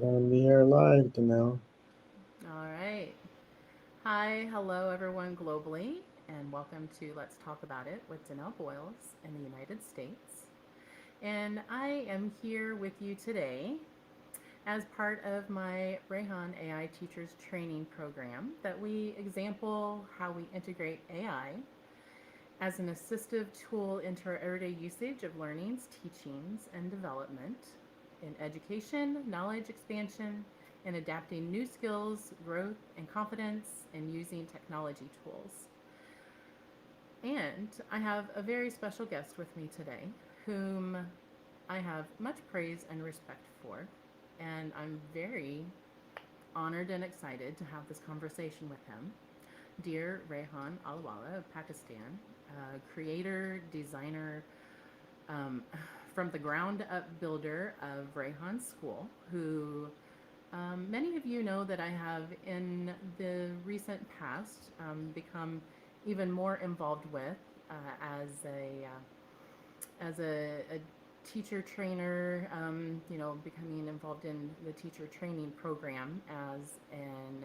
And we are live now. All right. Hi, hello everyone globally, and welcome to Let's Talk About It with Danelle Boyles in the United States. And I am here with you today as part of my Rehan AI Teachers Training Program that we example how we integrate AI as an assistive tool into our everyday usage of learnings, teachings, and development in education, knowledge expansion, and adapting new skills, growth, and confidence in using technology tools. And I have a very special guest with me today whom I have much praise and respect for. And I'm very honored and excited to have this conversation with him. Dear Rehan Alawala of Pakistan, creator, designer, um, from the ground up builder of Rehan School, who many of you know that I have in the recent past become even more involved with uh, as a teacher trainer, becoming involved in the teacher training program as an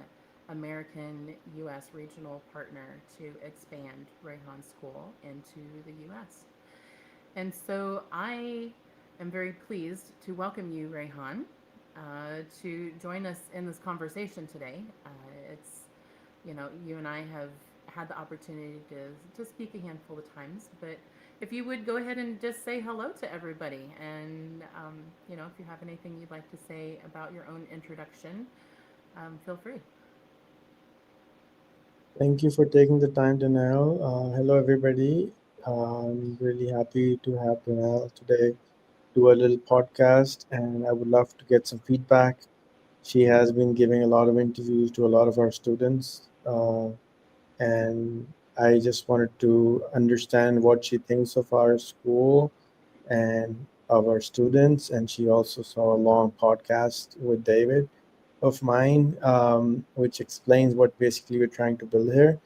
American U.S. regional partner to expand Rehan School into the U.S. And so I am very pleased to welcome you, Rehan, to join us in this conversation today. You and I have had the opportunity to speak a handful of times, but if you would go ahead and just say hello to everybody, and if you have anything you'd like to say about your own introduction, feel free. Thank you for taking the time, Danelle. Hello, everybody. I'm really happy to have Danelle today do a little podcast, and I would love to get some feedback. She has been giving a lot of interviews to a lot of our students, and I just wanted to understand what she thinks of our school and of our students. And she also saw a long podcast with David of mine, which explains what basically we're trying to build here.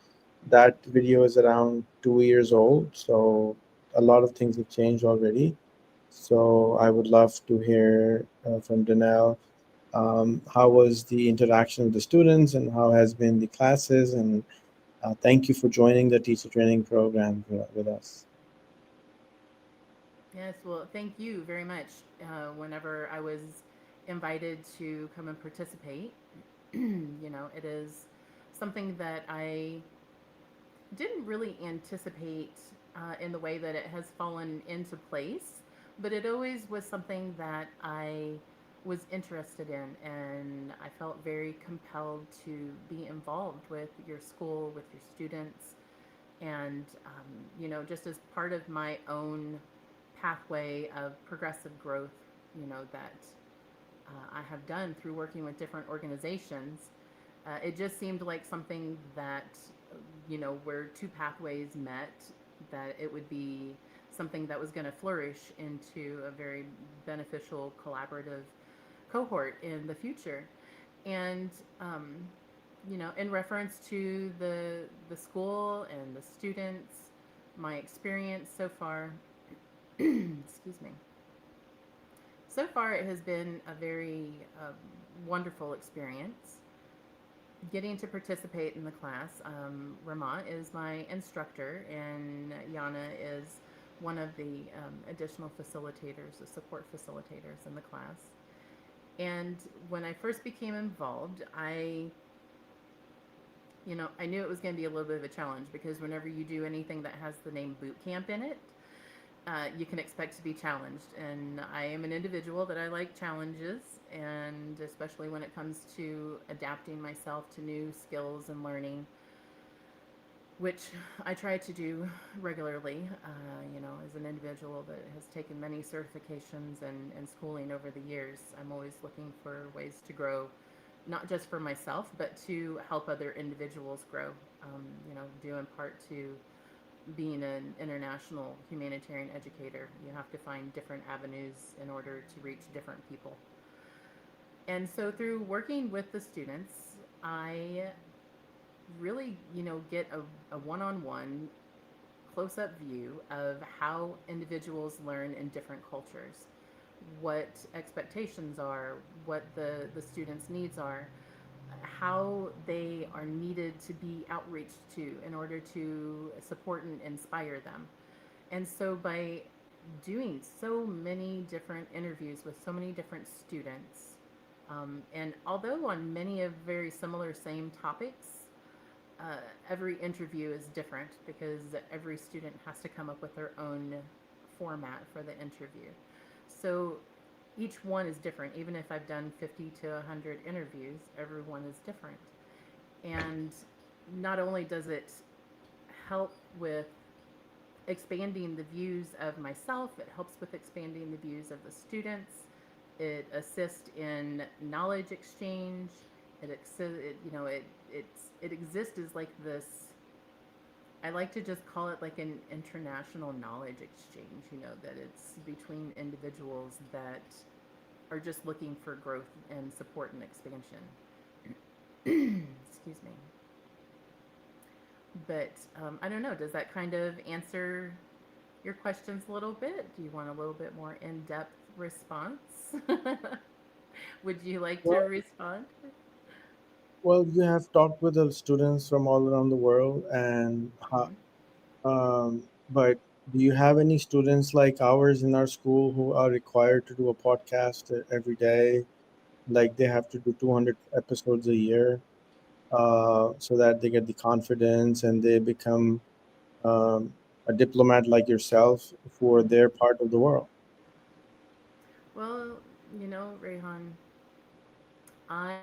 That video is around 2 years old, so a lot of things have changed already. So I would love to hear from Danelle. How was the interaction with the students, and how has been the classes? And thank you for joining the teacher training program with us. Yes, well, thank you very much. Whenever I was invited to come and participate, it is something that I didn't really anticipate in the way that it has fallen into place, but it always was something that I was interested in, and I felt very compelled to be involved with your school, with your students, and just as part of my own pathway of progressive growth, that I have done through working with different organizations. It just seemed like something that, where two pathways met, that it would be something that was going to flourish into a very beneficial collaborative cohort in the future. And, in reference to the school and the students, my experience so far, excuse me, so far it has been a very wonderful experience getting to participate in the class. Rama is my instructor, and Yana is one of the additional facilitators, the support facilitators in the class. And when I first became involved, I knew it was going to be a little bit of a challenge because whenever you do anything that has the name boot camp in it, you can expect to be challenged. And I am an individual that I like challenges, and especially when it comes to adapting myself to new skills and learning, which I try to do regularly, as an individual that has taken many certifications and schooling over the years. I'm always looking for ways to grow, not just for myself, but to help other individuals grow, due in part to being an international humanitarian educator. You have to find different avenues in order to reach different people. And so through working with the students, I really, get a one-on-one close-up view of how individuals learn in different cultures. what expectations are, what the students' needs are, how they are needed to be outreached to in order to support and inspire them. And so by doing so many different interviews with so many different students, and although on many of very similar same topics, uh, every interview is different because every student has to come up with their own format for the interview. So each one is different. Even if I've done 50 to 100 interviews, every one is different. And not only does it help with expanding the views of myself, it helps with expanding the views of the students. It assists in knowledge exchange. It exists as like this. I like to just call it like an international knowledge exchange. That it's between individuals that are just looking for growth and support and expansion. Excuse me. But I don't know. Does that kind of answer your questions a little bit? Do you want a little bit more in depth response? Would you like to Well, respond? well, you have talked with the students from all around the world, and Hmm. but do you have any students like ours in our school who are required to do a podcast every day? Like they have to do 200 episodes a year, so that they get the confidence and they become a diplomat like yourself for their part of the world. Well, Rehan, I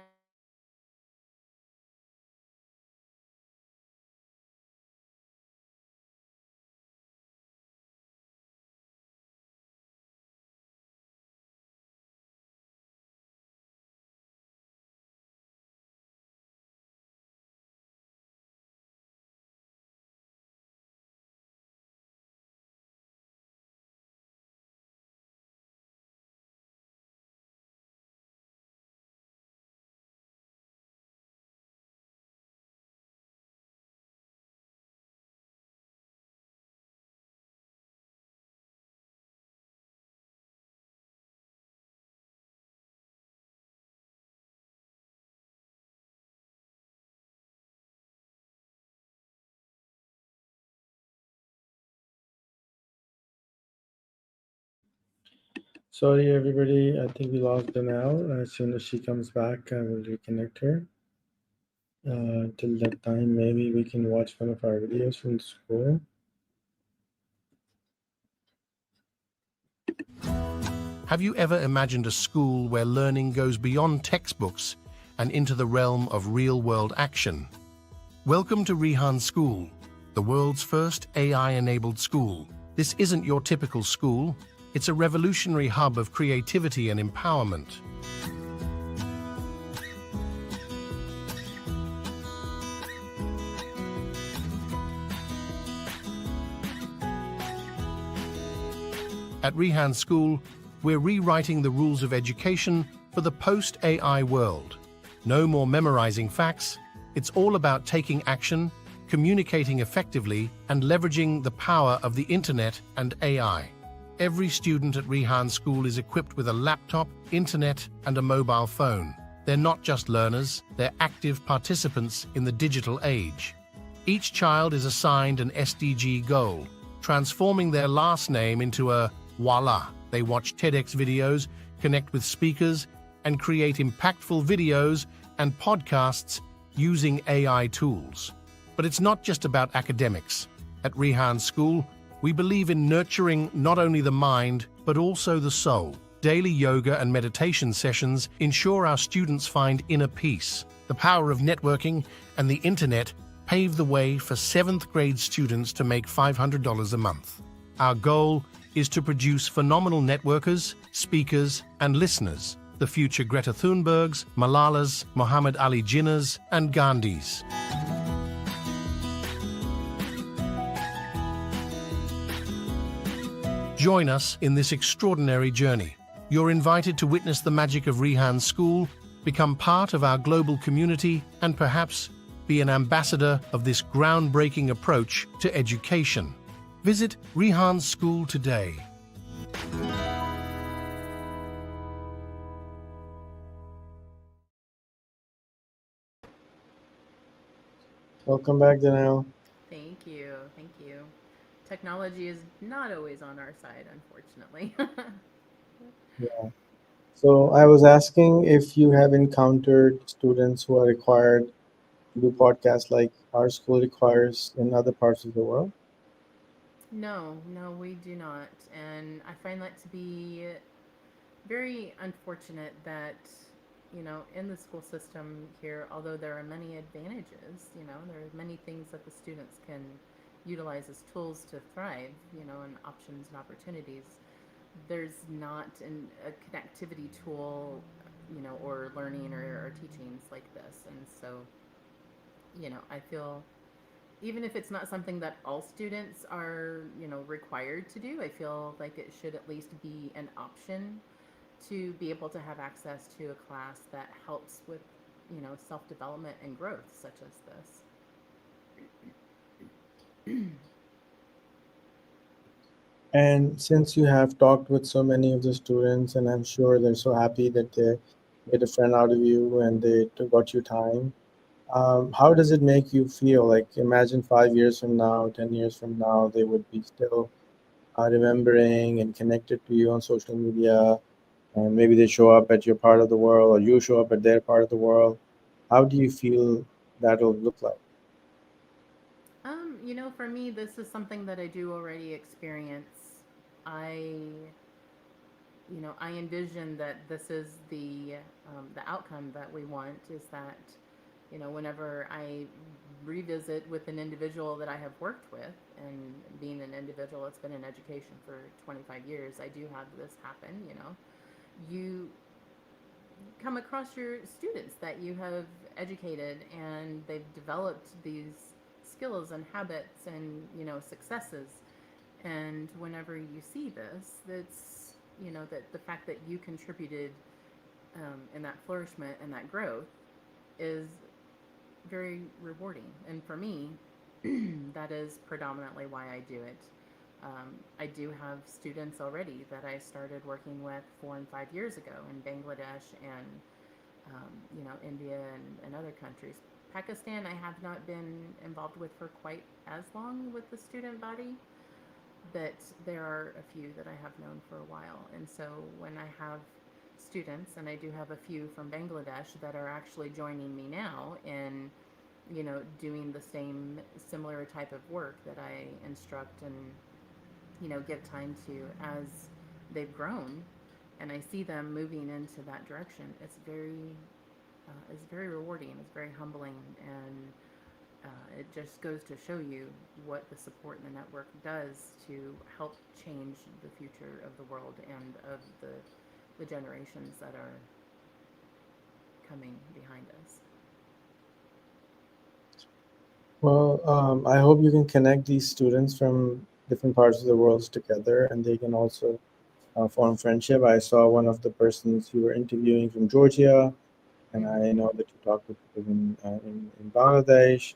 Sorry, everybody. I think we lost Danelle. As soon as she comes back, I will reconnect her. Till that time, maybe we can watch one of our videos from school. Have you ever imagined a school where learning goes beyond textbooks and into the realm of real-world action? Welcome to Rehan School, the world's first AI-enabled school. This isn't your typical school. It's a revolutionary hub of creativity and empowerment. At Rehan School, we're rewriting the rules of education for the post-AI world. No more memorizing facts. It's all about taking action, communicating effectively, and leveraging the power of the internet and AI. Every student at Rehan School is equipped with a laptop, internet, and a mobile phone. They're not just learners, they're active participants in the digital age. Each child is assigned an SDG goal, transforming their last name into a voila. They watch TEDx videos, connect with speakers, and create impactful videos and podcasts using AI tools. But it's not just about academics. At Rehan School, we believe in nurturing not only the mind, but also the soul. Daily yoga and meditation sessions ensure our students find inner peace. The power of networking and the internet pave the way for 7th grade students to make $500 a month. Our goal is to produce phenomenal networkers, speakers, and listeners, the future Greta Thunbergs, Malalas, Muhammad Ali Jinnahs, and Gandhis. Join us in this extraordinary journey. You're invited to witness the magic of Rehan School, become part of our global community, and perhaps be an ambassador of this groundbreaking approach to education. Visit Rehan School today. Welcome back, Janelle. Thank you. Thank you. Technology is not always on our side, unfortunately. Yeah. So I was asking if you have encountered students who are required to do podcasts like our school requires in other parts of the world. No, no, we do not. And I find that to be very unfortunate that, in the school system here, although there are many advantages, there are many things that the students can utilize as tools to thrive, and options and opportunities. There's not a connectivity tool, or learning or teachings like this. And so, I feel even if it's not something that all students are, required to do, I feel like it should at least be an option to be able to have access to a class that helps with, self development and growth, such as this. And since you have talked with so many of the students, and I'm sure they're so happy that they made a friend out of you and they got you time, how does it make you feel? Like, imagine 5 years from now, 10 years from now, they would be still remembering and connected to you on social media, and maybe they show up at your part of the world or you show up at their part of the world. How do you feel that'll look like? For me, this is something that I do already experience. I I envision that this is the outcome that we want is that, whenever I revisit with an individual that I have worked with, and being an individual that's been in education for 25 years, I do have this happen, you come across your students that you have educated and they've developed these skills and habits and, successes. And whenever you see this, that's, that the fact that you contributed in that flourishment and that growth is very rewarding. And for me, that is predominantly why I do it. I do have students already that I started working with 4 and 5 years ago in Bangladesh and, India and other countries. Pakistan, I have not been involved with for quite as long with the student body, but there are a few that I have known for a while. And so when I have students, and I do have a few from Bangladesh that are actually joining me now in, doing the same similar type of work that I instruct and, give time to as they've grown, and I see them moving into that direction, it's very rewarding. It's very humbling, and it just goes to show you what the support and the network does to help change the future of the world and of the generations that are coming behind us. Well, I hope you can connect these students from different parts of the world together and they can also form friendship. I saw one of the persons you were interviewing from Georgia, and I Mm-hmm. know that you talk with people in Bangladesh.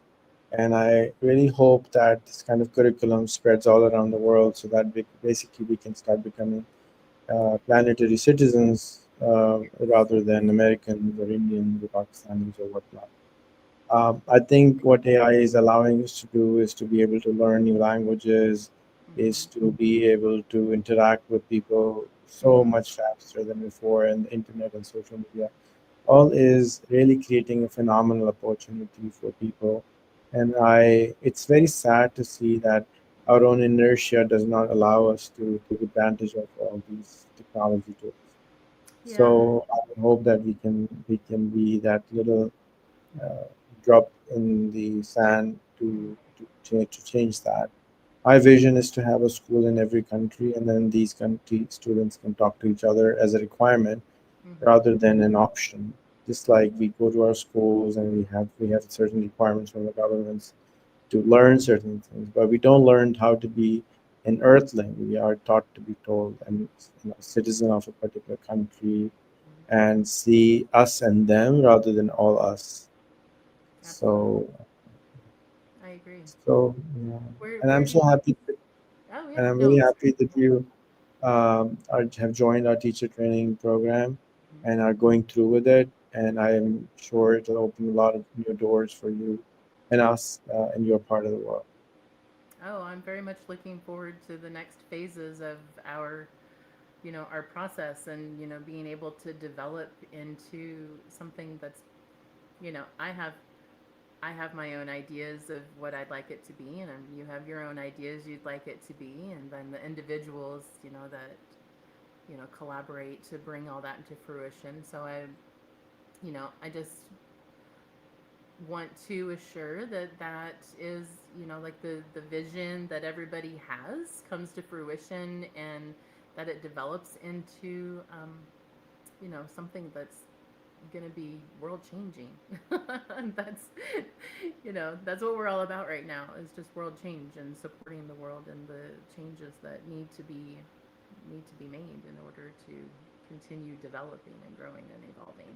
And I really hope that this kind of curriculum spreads all around the world so that basically we can start becoming planetary citizens rather than Americans or Indians or Pakistanis or whatnot. I think what AI is allowing us to do is to be able to learn new languages, is Mm-hmm. to be able to interact with people so Mm-hmm. much faster than before, and the internet and social media all is really creating a phenomenal opportunity for people. And it's very sad to see that our own inertia does not allow us to take advantage of all these technology tools. Yeah. So I hope that we can be that little uh, drop in the sand to change that. My vision is to have a school in every country, and then these country students can talk to each other as a requirement Mm-hmm. rather than an option. Just like we go to our schools and we have certain requirements from the governments to learn certain things, but we don't learn how to be an earthling. We are taught to be told and citizen of a particular country and see us and them rather than all us. Absolutely. So I agree. yeah. Where And I'm where do so you? happy, Oh and yeah. I'm really No. happy that you have joined our teacher training program Mhm. and are going through with it. And I am sure it'll open a lot of new doors for you and us in your part of the world. Oh, I'm very much looking forward to the next phases of our, our process, and, being able to develop into something that's, I have my own ideas of what I'd like it to be, and you have your own ideas you'd like it to be, and then the individuals, that, collaborate to bring all that into fruition. So I just want to assure that that is, like the vision that everybody has comes to fruition, and that it develops into, something that's going to be world changing. that's, that's what we're all about right now, is just world change and supporting the world and the changes that need to be made in order to continue developing and growing and evolving.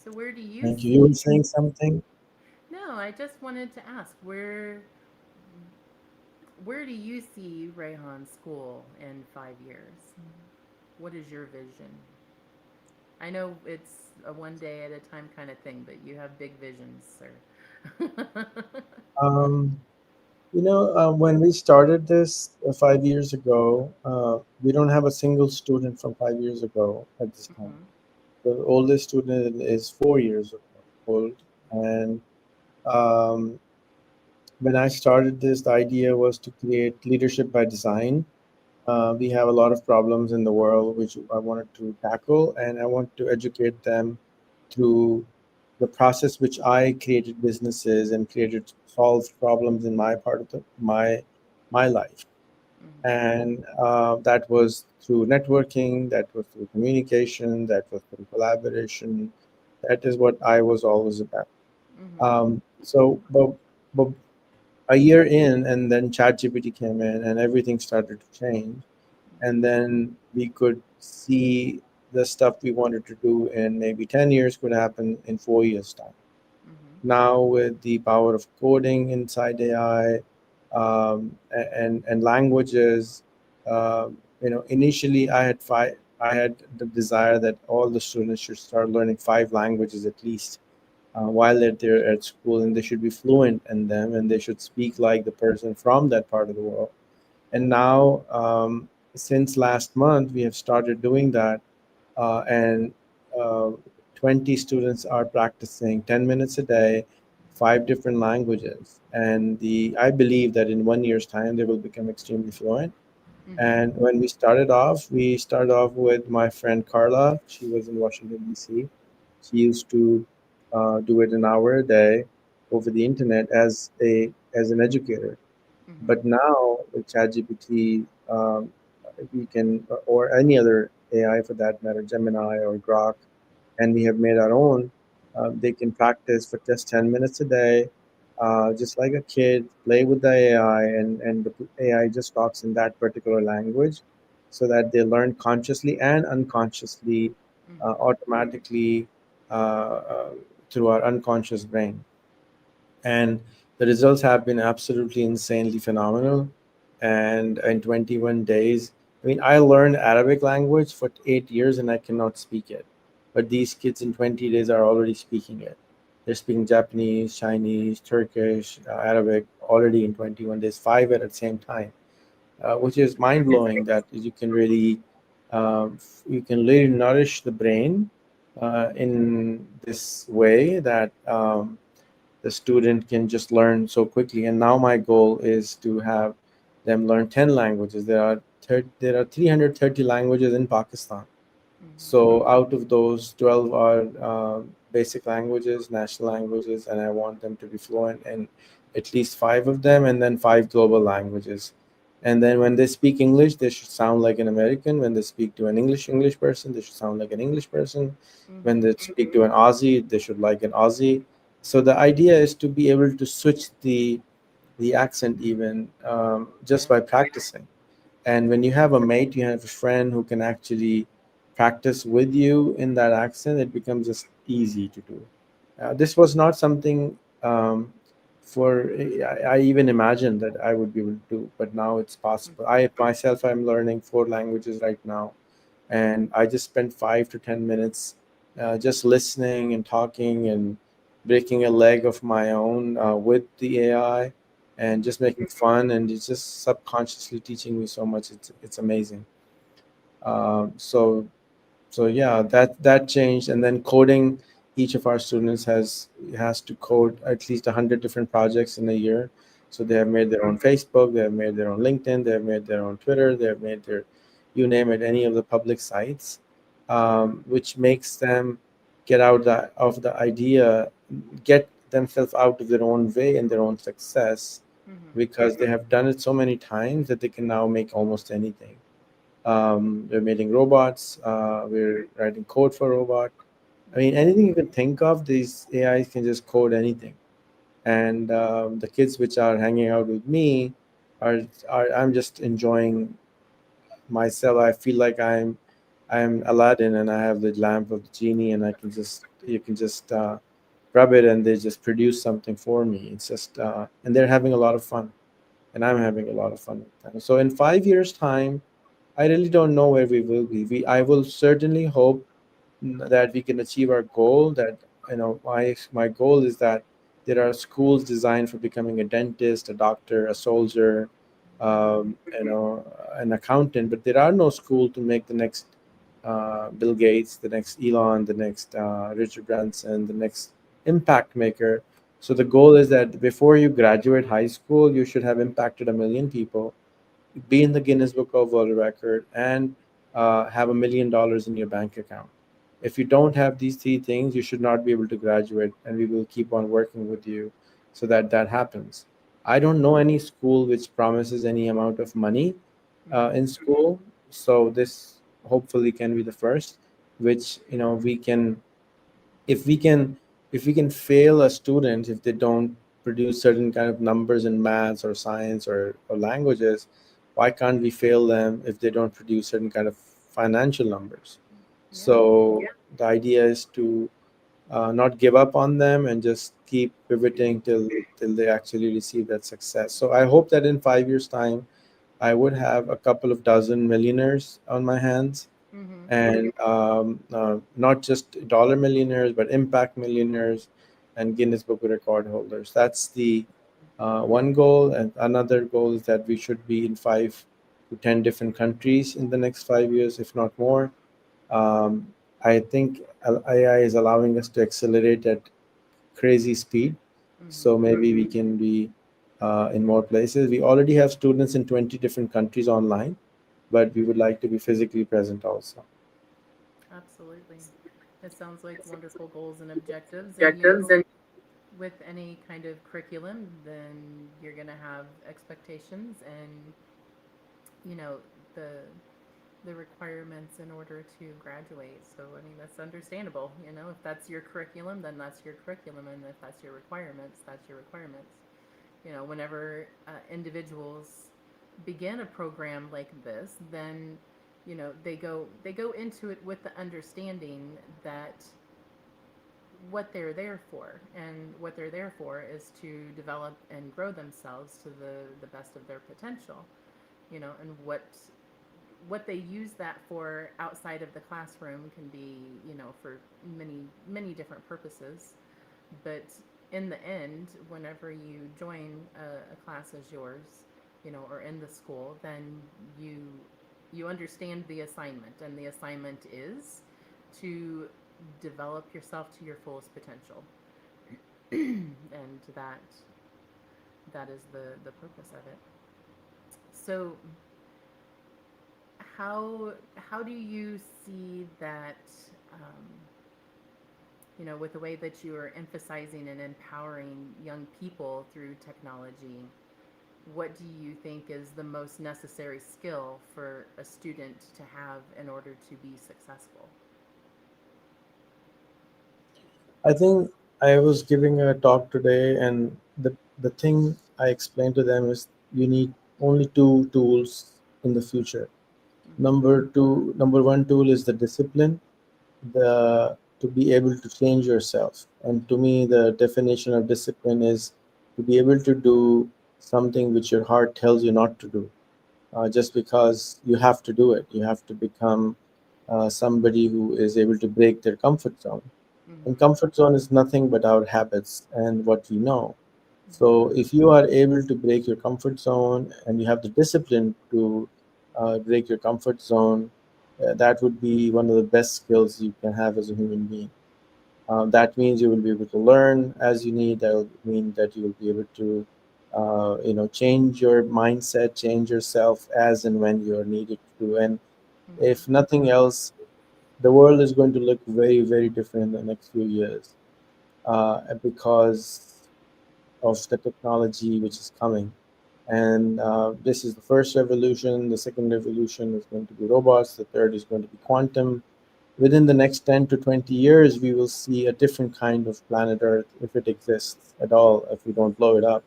So where do you Thank you. You were see? saying something? No, I just wanted to ask, where do you see Rehan School in 5 years? What is your vision? I know it's a one day at a time kind of thing, but you have big visions, sir. Um, when we started this 5 years ago, we don't have a single student from 5 years ago at this time. Mhm. The oldest student is 4 years old. And um, when I started this, the idea was to create leadership by design. We have a lot of problems in the world which I wanted to tackle, and I want to educate them through the process which I created businesses and created solved problems in my part of my life. Mhm. And that was through networking, that was through communication, that was through collaboration. That is what I was always about. Mhm. But a year in, and then ChatGPT came in, and everything started to change. And then we could see the stuff we wanted to do in maybe 10 years could happen in 4 years' time. Mhm. Now, with the power of coding inside AI, and languages, initially I had the desire that all the students should start learning 5 languages at least while they're at school, and they should be fluent in them, and they should speak like the person from that part of the world. And now, since last month, we have started doing that, and uh, 20 students are practicing 10 minutes a day, 5 different languages. And I believe that in 1 year's time, they will become extremely fluent. Mhm. And when we started off with my friend Carla. She was in Washington, D.C. She used to do it an hour a day over the internet as an educator. Mhm. But now with ChatGPT, we can, or any other AI for that matter, Gemini or Grok, and we have made our own. They can practice for just 10 minutes a day, just like a kid, play with the AI, and the AI just talks in that particular language so that they learn consciously and unconsciously, Mhm. automatically, uh, through our unconscious brain. And the results have been absolutely insanely phenomenal. And in 21 days, I mean, I learned Arabic language for 8 years and I cannot speak it, but these kids in 20 days are already speaking it. They're speaking Japanese, Chinese, Turkish, Arabic already in 21 days, five at the same time, which is mind blowing. That you can really nourish the brain in this way that the student can just learn so quickly. And now my goal is to have them learn 10 languages. There are 330 languages in Pakistan. Mhm. So out of those, 12 are basic languages, national languages, and I want them to be fluent in at least five of them, and then five global languages. And then when they speak English, they should sound like an American. When they speak to an English person, they should sound like an English person. When Mhm. they speak to an Aussie, they should like an Aussie. So the idea is to be able to switch the accent even, just Right. by practicing. And when you have a mate, you have a friend who can actually practice with you in that accent, it becomes just easy to do. This was not something, for I even imagined that I would be able to do, but now it's possible. Mhm. I myself, I'm learning four languages right now, and I just spent 5 to 10 minutes just listening and talking and breaking a leg of my own with the AI and Mm-hmm. just making fun, and it's just subconsciously teaching me so much. It's amazing. So yeah, that changed. And then coding, each of our students has to code at least 100 different projects in a year. So they have made their own Facebook, they have made their own LinkedIn, they have made their own Twitter, they have made their, you name it, any of the public sites, which makes them get out of the idea, get themselves out of their own way and their own success, Mm-hmm. because they have done it so many times that they can now make almost anything. We're making robots. We're writing code for robot. I mean, Mm-hmm. anything you can think of, these AIs can just code anything. And the kids which are hanging out with me are, I'm just enjoying myself. I feel like I'm Aladdin, and I have the lamp of the genie, and I can just, you can just rub it, and they just produce something for me. It's just and they're having a lot of fun, and I'm having a lot of fun with them. So in 5 years' time, I really don't know where we will be. I will certainly hope that we can achieve our goal. That, my goal is that there are schools designed for becoming a dentist, a doctor, a soldier, an accountant. But there are no school to make the next Bill Gates, the next Elon, the next Richard Branson, the next impact maker. So the goal is that before you graduate high school, you should have impacted 1 million people, be in the Guinness Book of World Record, and have $1 million in your bank account. If you don't have these three things, you should not be able to graduate, and we will keep on working with you so that that happens. I don't know any school which promises any amount of money Mm-hmm. in school, so this hopefully can be the first, which we can, if we can if we can fail a student if they don't produce certain kind of numbers in maths or science or languages, why can't we fail them if they don't produce certain kind of financial numbers? Yeah. So the idea is to not give up on them and just keep pivoting till they actually receive that success. So I hope that in 5 years time I would have a couple of dozen millionaires on my hands, Mm-hmm. and not just dollar millionaires, but impact millionaires and Guinness Book of Record holders. That's the one goal, and another goal is that we should be in 5 to 10 different countries in the next 5 years, if not more. Um, I think AI is allowing us to accelerate at crazy speed, Mm-hmm. so maybe we can be in more places. We already have students in 20 different countries online, but we would like to be physically present also. Absolutely. It sounds like wonderful goals and objectives. And, you know, with any kind of curriculum, then you're going to have expectations and, you know, the the requirements in order to graduate. So, I mean, that's understandable. You know, if that's your curriculum, then that's your curriculum. And if that's your requirements, that's your requirements. You know, whenever individuals begin a program like this, then they go into it with the understanding that what they're there for, and what they're there for is to develop and grow themselves to the best of their potential. You know, and what they use that for outside of the classroom can be, for many different purposes. But in the end, whenever you join a class as yours, or in the school, then you you understand the assignment, and the assignment is to develop yourself to your fullest potential. And that is the purpose of it. So how do you see that, um, with the way that you are emphasizing and empowering young people through technology? What do you think is the most necessary skill for a student to have in order to be successful? I think I was giving a talk today, and the thing I explained to them is you need only two tools in the future. Mm-hmm. Number one tool is the discipline, the to be able to change yourself. And to me, the definition of discipline is to be able to do something which your heart tells you not to do, just because you have to do it. You have to become somebody who is able to break their comfort zone. And Mhm. comfort zone is nothing but our habits and what we know. So Mhm. if you are able to break your comfort zone and you have the discipline to break your comfort zone, that would be one of the best skills you can have as a human being. That means you will be able to learn as you need. That will mean that you will be able to, change your mindset, change yourself as and when you are needed to. And Mhm. if nothing else, the world is going to look very, very different in the next few years because of the technology which is coming. And this is the first revolution. The second revolution is going to be robots. The third is going to be quantum. Within the next 10 to 20 years, we will see a different kind of planet Earth if it exists at all, if we don't blow it up.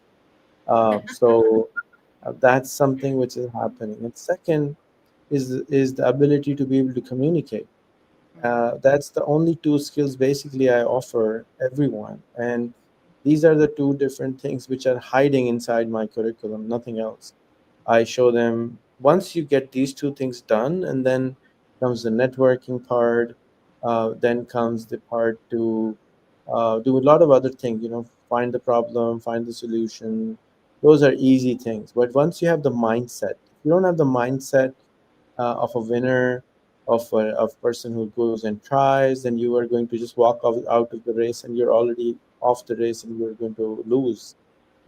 That's something which is happening. And second is the ability to be able to communicate. Mhm. That's the only two skills basically I offer everyone. And these are the two different things which are hiding inside my curriculum, nothing else. I show them once you get these two things done, and then comes the networking part, then comes the part to do a lot of other things, find the problem, find the solution. Those are easy things. But once you have the mindset, if you don't have the mindset of a winner, of person who goes and tries, then you are going to just walk out of the race and you're already off the race and you're going to lose.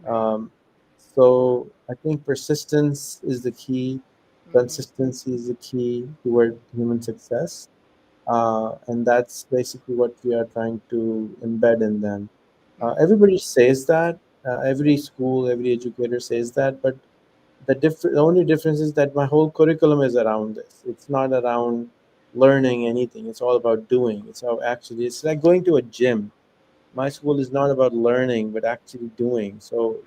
Right. Um, so I think persistence is the key, Mhm. consistency is the key toward human success. And that's basically what we are trying to embed in them. Mhm. Everybody says that, every school, every educator says that, but the only difference is that my whole curriculum is around this. It's not around learning anything. It's all about doing. It's like going to a gym. My Right. school is not about learning, but actually doing. So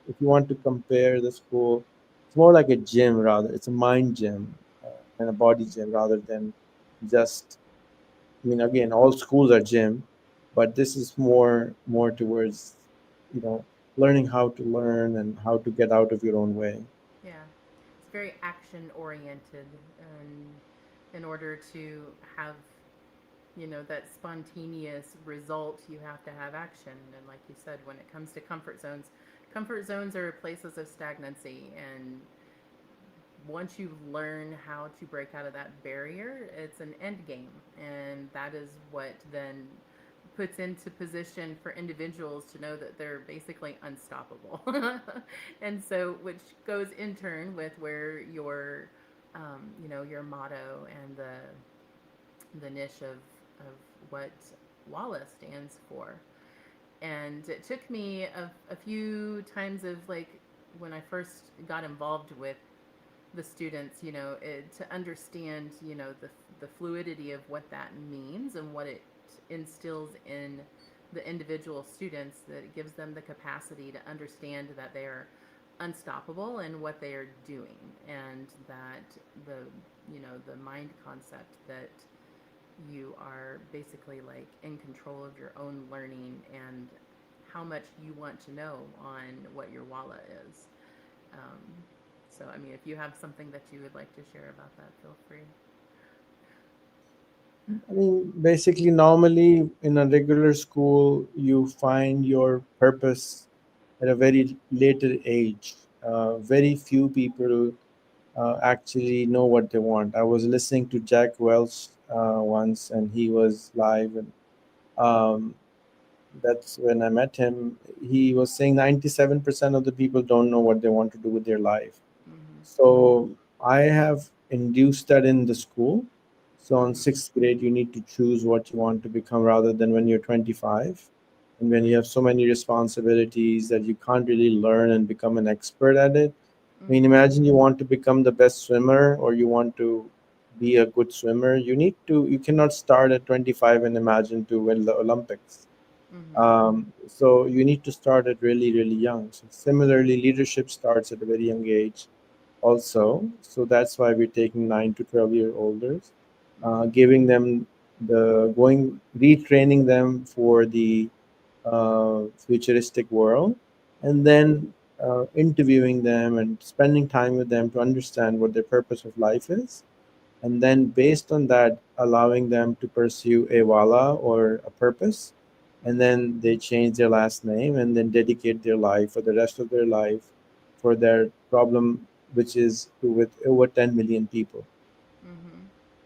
if you want to compare the school, it's more like a gym rather. It's a mind gym and a body gym rather than just. I mean, again, all schools are gym, but this is more towards, you know, learning how to learn and how to get out of your own way. Yeah. It's very action oriented, and in order to have, that spontaneous result, you have to have action. And like you said, when it comes to comfort zones are places of stagnancy, and once you learn how to break out of that barrier, it's an end game. And that is what then puts into position for individuals to know that they're basically unstoppable. And so, which goes in turn with where your motto and the niche of what WALA stands for. And it took me a few times of like when I first got involved with the students, to understand, the fluidity of what that means and what it instills in the individual students, that it gives them the capacity to understand that they are unstoppable in what they are doing, and that the mind concept that you are basically like in control of your own learning and how much you want to know on what your walla is. Um, so, I mean, if you have something that you would like to share about that, feel free. I mean, basically, normally in a regular school, you find your purpose at a very later age. Very few people actually know what they want. I was listening to Jack Welch once, and he was live, and um, that's when I met him. He was saying 97% of the people don't know what they want to do with their life. Mm-hmm. So I have induced that in the school. So in Mm-hmm. sixth grade, you need to choose what you want to become rather than when you're 25. And when you have so many responsibilities that you can't really learn and become an expert at it. I mean, Mm-hmm. imagine you want to become the best swimmer or you want to be a good swimmer. You cannot start at 25 and imagine to win the Olympics. Mm-hmm. So you need to start at really, really young. So similarly, leadership starts at a very young age also. So that's why we're taking 9 to 12 year olders, Mm-hmm. giving them retraining them for the futuristic world, and then interviewing them and spending time with them to understand what their purpose of life is. and then based on that, allowing them to pursue a wala or a purpose, and then they change their last name and then dedicate their life for the rest of their life for their problem, which is with over 10 million people. Mm-hmm.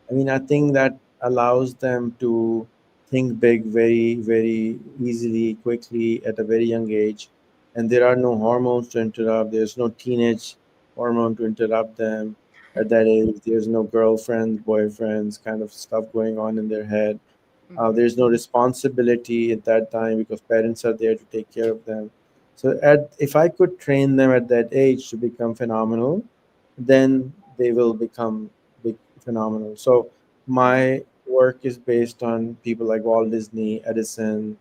I mean, I think that allows them to think big very, very easily, quickly at a very young age. And there are no hormones to interrupt. There's no teenage hormone to interrupt them at that age. There's no girlfriends, boyfriends kind of stuff going on in their head. Mm-hmm. There's no responsibility at that time because parents are there to take care of them. So, if I could train them at that age to become phenomenal, then they will become big phenomenal. So, Mm-hmm. my work is based on people like Walt Disney, Edison,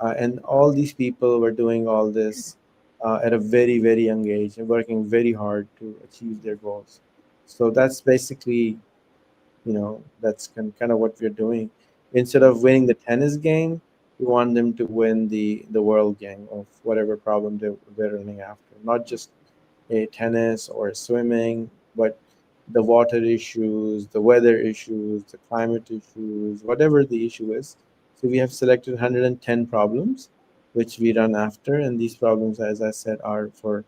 and all these people were doing all this at a very, very young age and working very hard to achieve their goals. So, that's basically, that's kind of what we're doing. Instead of Mm-hmm. winning the tennis game, we want them to win the world game of whatever problem they're running after, not just a tennis or swimming, but the water issues, the weather issues, the climate issues, whatever the issue is. So we have selected 110 problems which we run after, and these problems, as I said, are for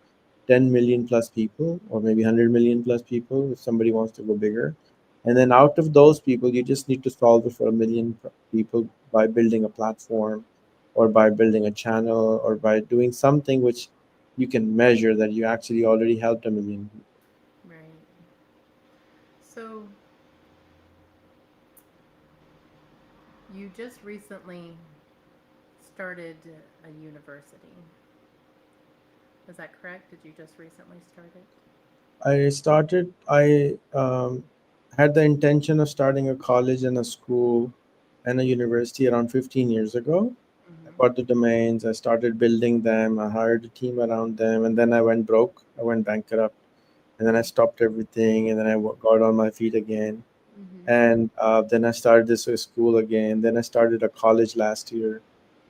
10 million plus people, or maybe 100 million plus people if somebody wants to go bigger. And then out of those people, you just need to solve it for a million people by building a platform or by building a channel or by doing something which you can measure that you actually already helped a million people. Right. So you just recently started a university. Is that correct? Did you just recently start it? I had the intention of starting a college and a school and a university around 15 years ago. I Mm-hmm. bought the domains, I started building them, I hired a team around them, and then I went broke, I went bankrupt, and then I stopped everything, and then got on my feet again. Mm-hmm. And then I started this school again. Then I started a college last year.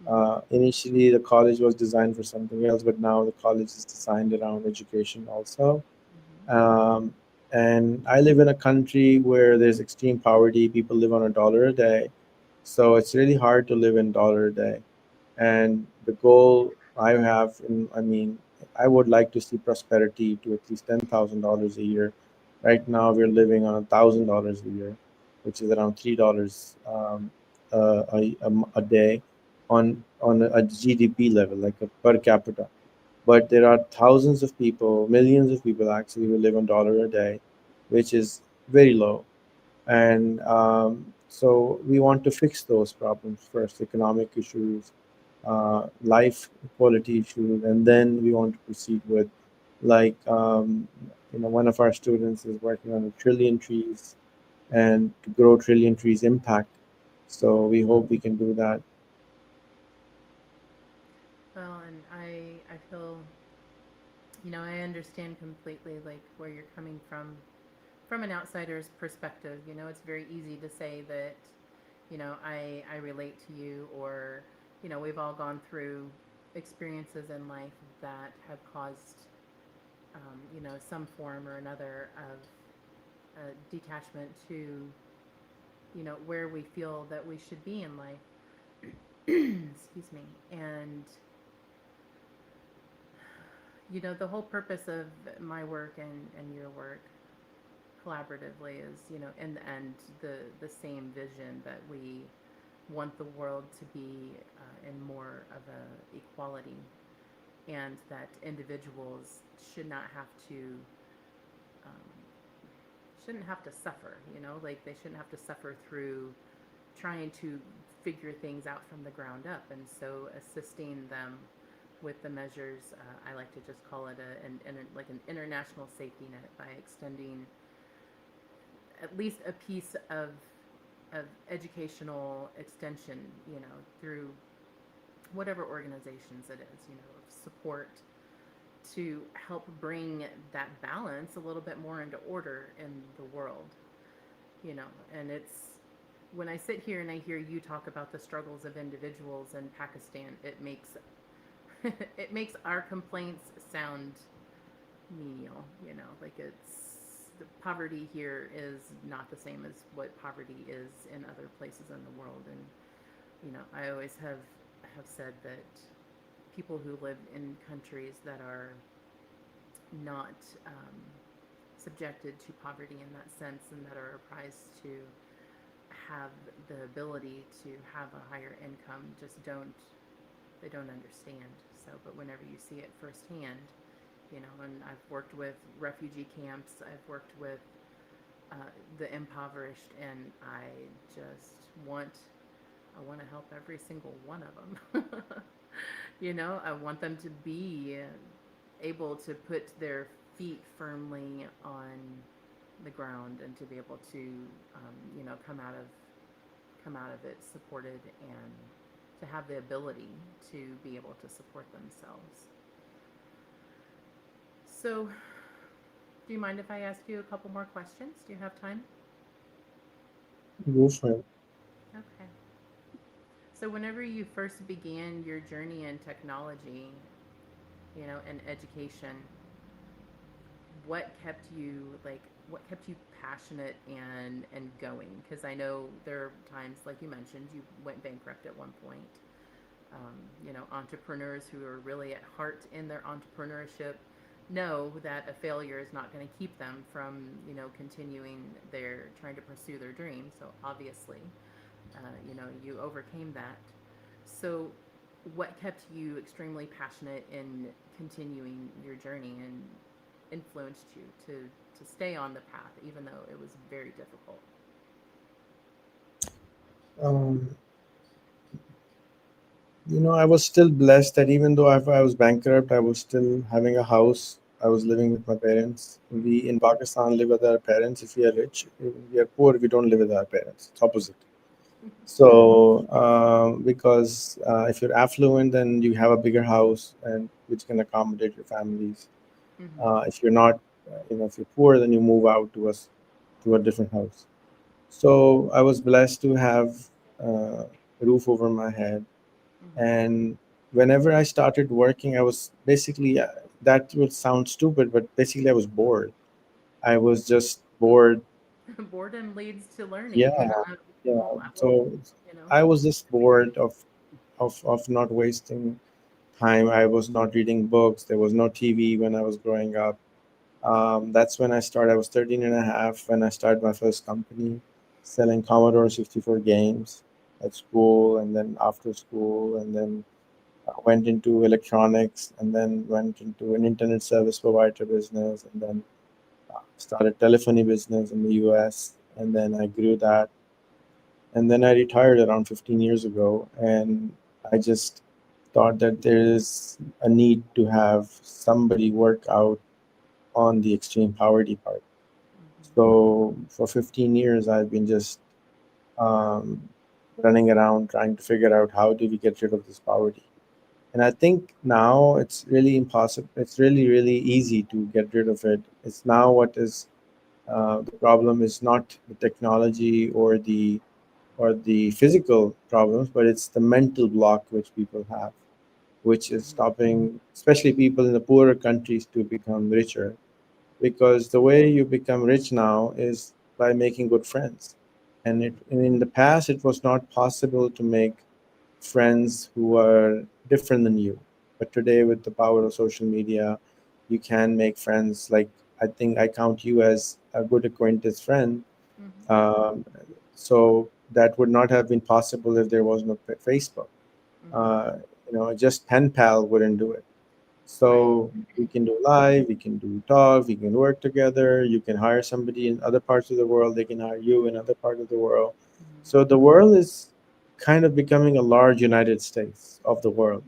Mm-hmm. Initially, the college was designed for something else, but now the college is designed around education also. Mm-hmm. Um, and I live in a country where there's extreme poverty. People live on $1 a day, so it's really hard to live in dollar a day. And the goal I have, I mean, I would like to see prosperity to at least $10,000 a year. Right now, we're living on $1,000 a year, which is around $3 a day on a GDP level, like a per capita. But there are thousands of people, millions of people actually who live on $1 a day, which is very low. And so we want to fix those problems first, economic issues, life quality issues, and then we want to proceed with, like, one of our students is working on a trillion trees and to grow trillion trees impact. So we hope we can do that. Well, and I feel, I understand completely like where you're coming from an outsider's perspective. It's very easy to say that, I relate to you, or, we've all gone through experiences in life that have caused, some form or another of detachment to, where we feel that we should be in life. Excuse me. And, the whole purpose of my work and your work collaboratively is, in the end, the same vision that we want the world to be in more of a equality, and that individuals should not have to um, shouldn't have to suffer. Like they shouldn't have to suffer through trying to figure things out from the ground up, and so assisting them with the measures. I like to just call it like an international safety net by extending at least a piece of educational extension, through whatever organizations it is, support to help bring that balance a little bit more into order in the world, and it's when I sit here and I hear you talk about the struggles of individuals in Pakistan, it makes it makes our complaints sound menial, like the poverty here is not the same as what poverty is in other places in the world. And I always have said that people who live in countries that are not subjected to poverty in that sense, and that are apprised to have the ability to have a higher income, just don't understand. So, but whenever you see it firsthand, and I've worked with refugee camps, I've worked with uh, the impoverished, and just want I want to help every single one of them. I want them to be able to put their feet firmly on the ground, and to be able to, come out of it supported, and to have the ability to be able to support themselves. So, do you mind if I ask you a couple more questions? Do you have time? Go for it. Okay. So, whenever you first began your journey in technology, and education, what kept you what kept you passionate and going? Because I know there are times, like you mentioned, you went bankrupt at one point. Entrepreneurs who are really at heart in their entrepreneurship know that a failure is not going to keep them from continuing their trying to pursue their dreams. So obviously, you overcame that. So what kept you extremely passionate in continuing your journey, and influenced you to stay on the path even though it was very difficult? Um, I was still blessed that even though I was bankrupt, I was still having a house. I was living with my parents. We in Pakistan live with our parents if we are rich. If we are poor, we don't live with our parents. It's opposite. So, because if you're affluent, then you have a bigger house and which can accommodate your families. Mm-hmm. If you're not, if you're poor, then you move out to a different house. So I was blessed to have a roof over my head. And whenever I started working, I was basically, that would sound stupid, but basically I was bored. I was just bored. Boredom leads to learning. Yeah, yeah. I will, So you know, I was just bored of not wasting time. I was not reading books. There was no TV when I was growing up. That's when I started. I was 13 and a half when I started my first company selling Commodore 64 games at school, and then after school, and then went into electronics, and then went into an internet service provider business, and then started telephony business in the US, and then I grew that, and then I retired around 15 years ago, and I just thought that there is a need to have somebody work out on the extreme poverty part. So for 15 years, I've been just um, running around trying to figure out how do we get rid of this poverty. And I think now it's really impossible. It's really, really easy to get rid of it. It's now what is the problem is not the technology or the physical problems, but it's the mental block which people have, which is mm-hmm. stopping, especially people in the poorer countries, to become richer. Because the way you become rich now is by making good friends. And in the past, it was not possible to make friends who are different than you. But today, with the power of social media, you can make friends. Like, I think I count you as a good acquaintance friend. Mm-hmm. Um, so that would not have been possible if there was no Facebook. Mm-hmm. Uh, just pen pal wouldn't do it. Right. So we can do live, we can do talk, we can work together. You can hire somebody in other parts of the world, they can hire you in other part of the world. Mm-hmm. So the world is kind of becoming a large United States of the world,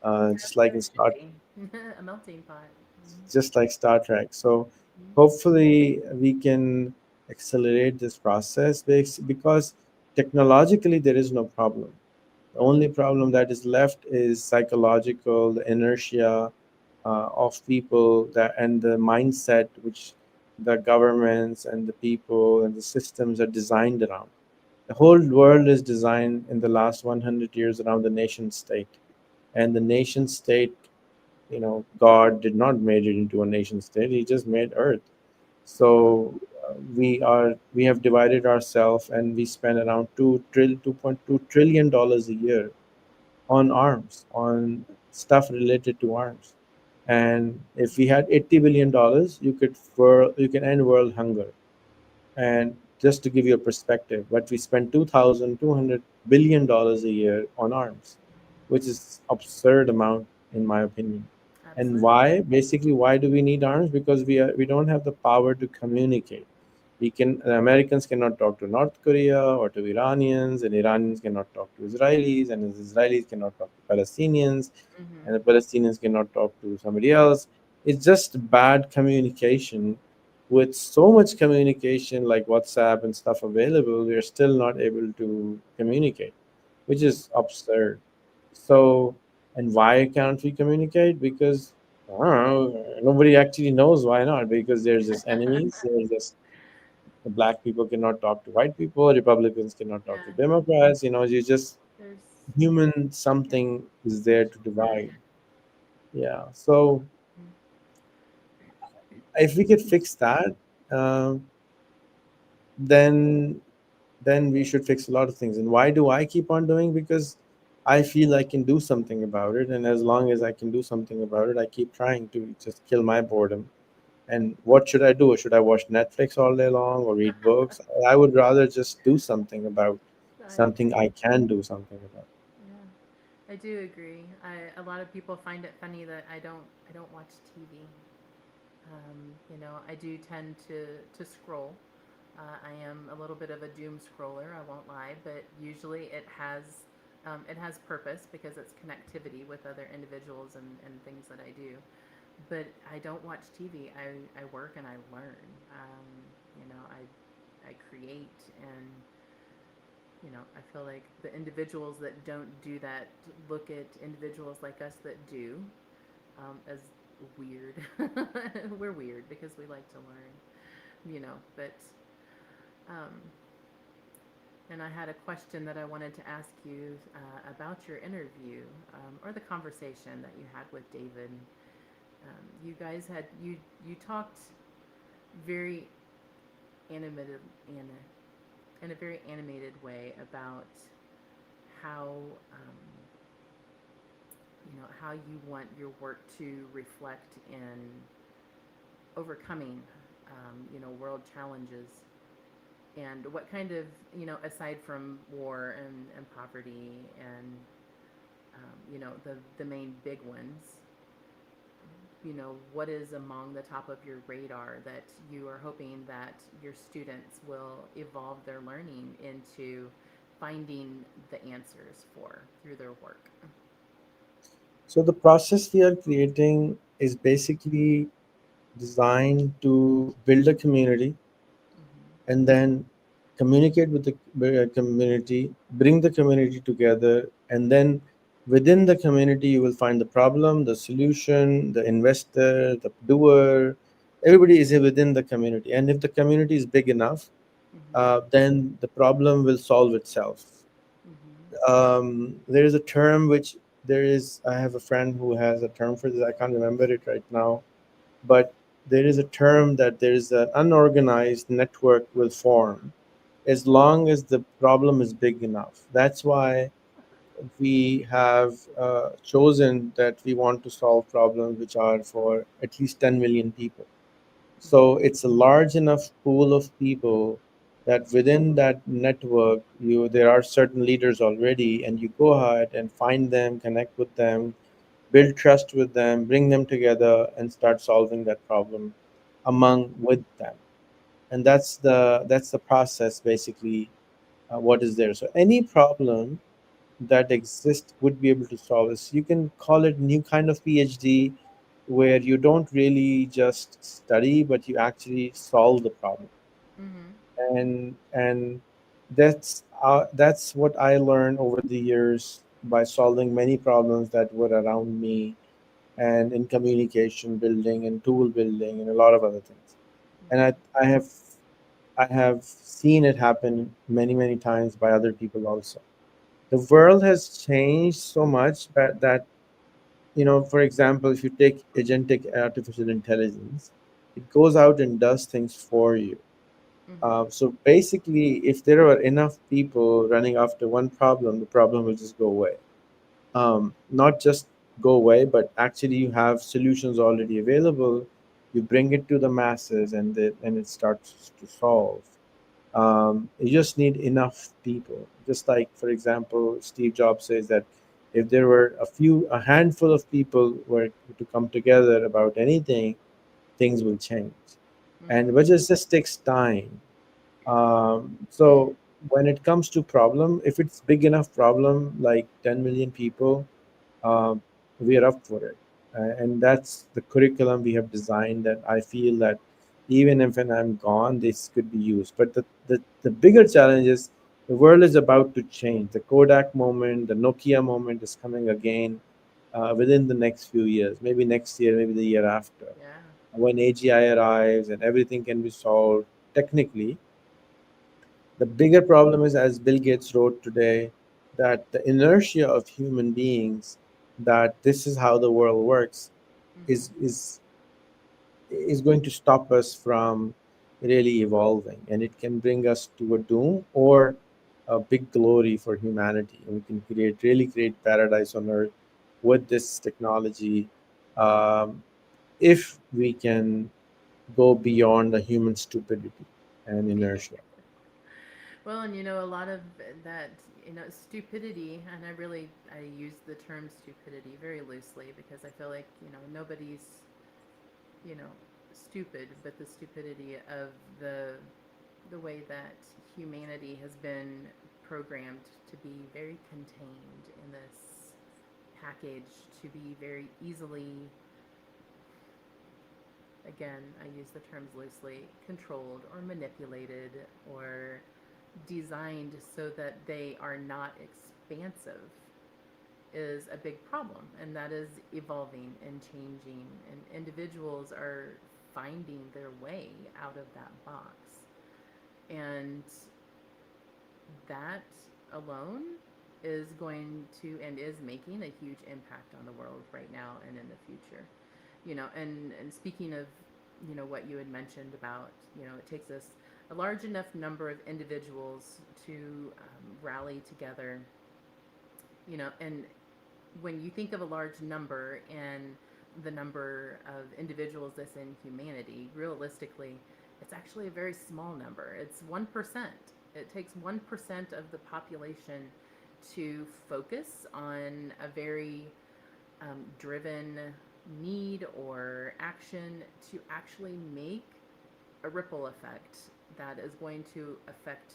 As it should be. A melting pot. just like Star Trek. So Mm-hmm. hopefully we can accelerate this process because technologically there is no problem. The only problem that is left is psychological, the inertia of people that and the mindset which the governments and the people and the systems are designed around. The whole world is designed in the last 100 years around the nation state, and the nation state, God did not made it into a nation state. He just made Earth. So we have divided ourselves, and we spend around 2.2 trillion dollars a year on arms, on stuff related to arms. And if we had $80 billion, you can end world hunger. And just to give you a perspective, but we spend $2,200 billion a year on arms, which is absurd amount in my opinion. And Absolutely. why? Basically, why do we need arms? Because we don't have the power to communicate. The Americans cannot talk to North Korea or to Iranians, and Iranians cannot talk to Israelis, and the Israelis cannot talk to Palestinians, Mm-hmm. and the Palestinians cannot talk to somebody else. It's just bad communication. With so much communication like WhatsApp and stuff available, we are still not able to communicate, which is absurd. So, and why can't we communicate? Because I don't know, nobody actually knows why not. Because there's just enemies. There's just the black people cannot talk to white people. Republicans cannot talk to Yeah. Democrats. You just There's human yeah. something is there There's to fear. divide. Yeah. So Mm. if we could fix that, um, then we should fix a lot of things. And why do I keep on doing? Because I feel I can do something about it, and as long as I can do something about it, I keep trying to just kill my boredom. And what should I do? Should I watch Netflix all day long or read books? I would rather just do something about I something agree. I can do something about. Yeah. I do agree. A lot of people find it funny that I don't watch TV. I do tend to scroll. I am a little bit of a doom scroller. I won't lie, but usually it has purpose because it's connectivity with other individuals and things that I do. But I don't watch TV. I work and I learn. I create, and I feel like the individuals that don't do that look at individuals like us that do as weird. We're weird because we like to learn. But um, and I had a question that I wanted to ask you about your interview, or the conversation that you had with David. You guys had you talked very animated in a very animated way about how um, how you want your work to reflect in overcoming world challenges, and what kind of aside from war and poverty and the main big ones, what is among the top of your radar that you are hoping that your students will evolve their learning into finding the answers for through their work? So the process we are creating is basically designed to build a community, Mm-hmm. and then communicate with the community, bring the community together, and then within the community, you will find the problem, the solution, the investor, the doer. Everybody is within the community, and if the community is big enough, Mm-hmm. then the problem will solve itself. Mm-hmm. There is a term which there is. I have a friend who has a term for this. I can't remember it right now, but there is a term that there is an unorganized network will form as long as the problem is big enough. That's why we have chosen that we want to solve problems which are for at least 10 million people. So Mm-hmm. it's a large enough pool of people that within that network, there are certain leaders already, and you go ahead and find them, connect with them, build trust with them, bring them together, and start solving that problem among with them. And that's the process basically. What is there? So any problem that exists would be able to solve this. You can call it new kind of PhD, where you don't really just study, but you actually solve the problem. Mm-hmm. And that's what I learned over the years by solving many problems that were around me, and in communication building and tool building and a lot of other things. And I have seen it happen many times by other people also. The world has changed so much that for example, if you take agentic artificial intelligence, it goes out and does things for you. Mm-hmm. So basically, if there are enough people running after one problem, the problem will just go away. Not just go away, but actually you have solutions already available. You bring it to the masses, and it starts to solve. You just need enough people. Just like, for example, Steve Jobs says that if there were a handful of people were to come together about anything, things will change. And Mm-hmm. but it just takes time. Mm. So when it comes to problem, if it's big enough problem like 10 million people, um, we are up for it. And that's the curriculum we have designed, that I feel that even if when I'm gone, this could be used. But the bigger challenge is the world is about to change. The Kodak moment, the Nokia moment is coming again within the next few years, maybe next year, maybe the year after. Yeah. When AGI arrives and everything can be solved technically, the bigger problem is, as Bill Gates wrote today, that the inertia of human beings, that this is how the world works, Mm-hmm. is going to stop us from really evolving, and it can bring us to a doom or a big glory for humanity. And we can really create paradise on earth with this technology, um, if we can go beyond the human stupidity and inertia. Well, and a lot of that, stupidity, and I use the term stupidity very loosely because I feel like, nobody's, you know, stupid, but the stupidity of the way that humanity has been programmed to be very contained in this package, to be very easily, again, I use the terms loosely, controlled or manipulated or designed so that they are not expansive is a big problem. And that is evolving and changing. And individuals are finding their way out of that box. And that alone is going to and is making a huge impact on the world right now and in the future. And speaking of, what you had mentioned about, it takes us a large enough number of individuals to rally together, and when you think of a large number and the number of individuals that's in humanity, realistically, it's actually a very small number. It's 1%. It takes 1% of the population to focus on a very driven need or action to actually make a ripple effect that is going to affect,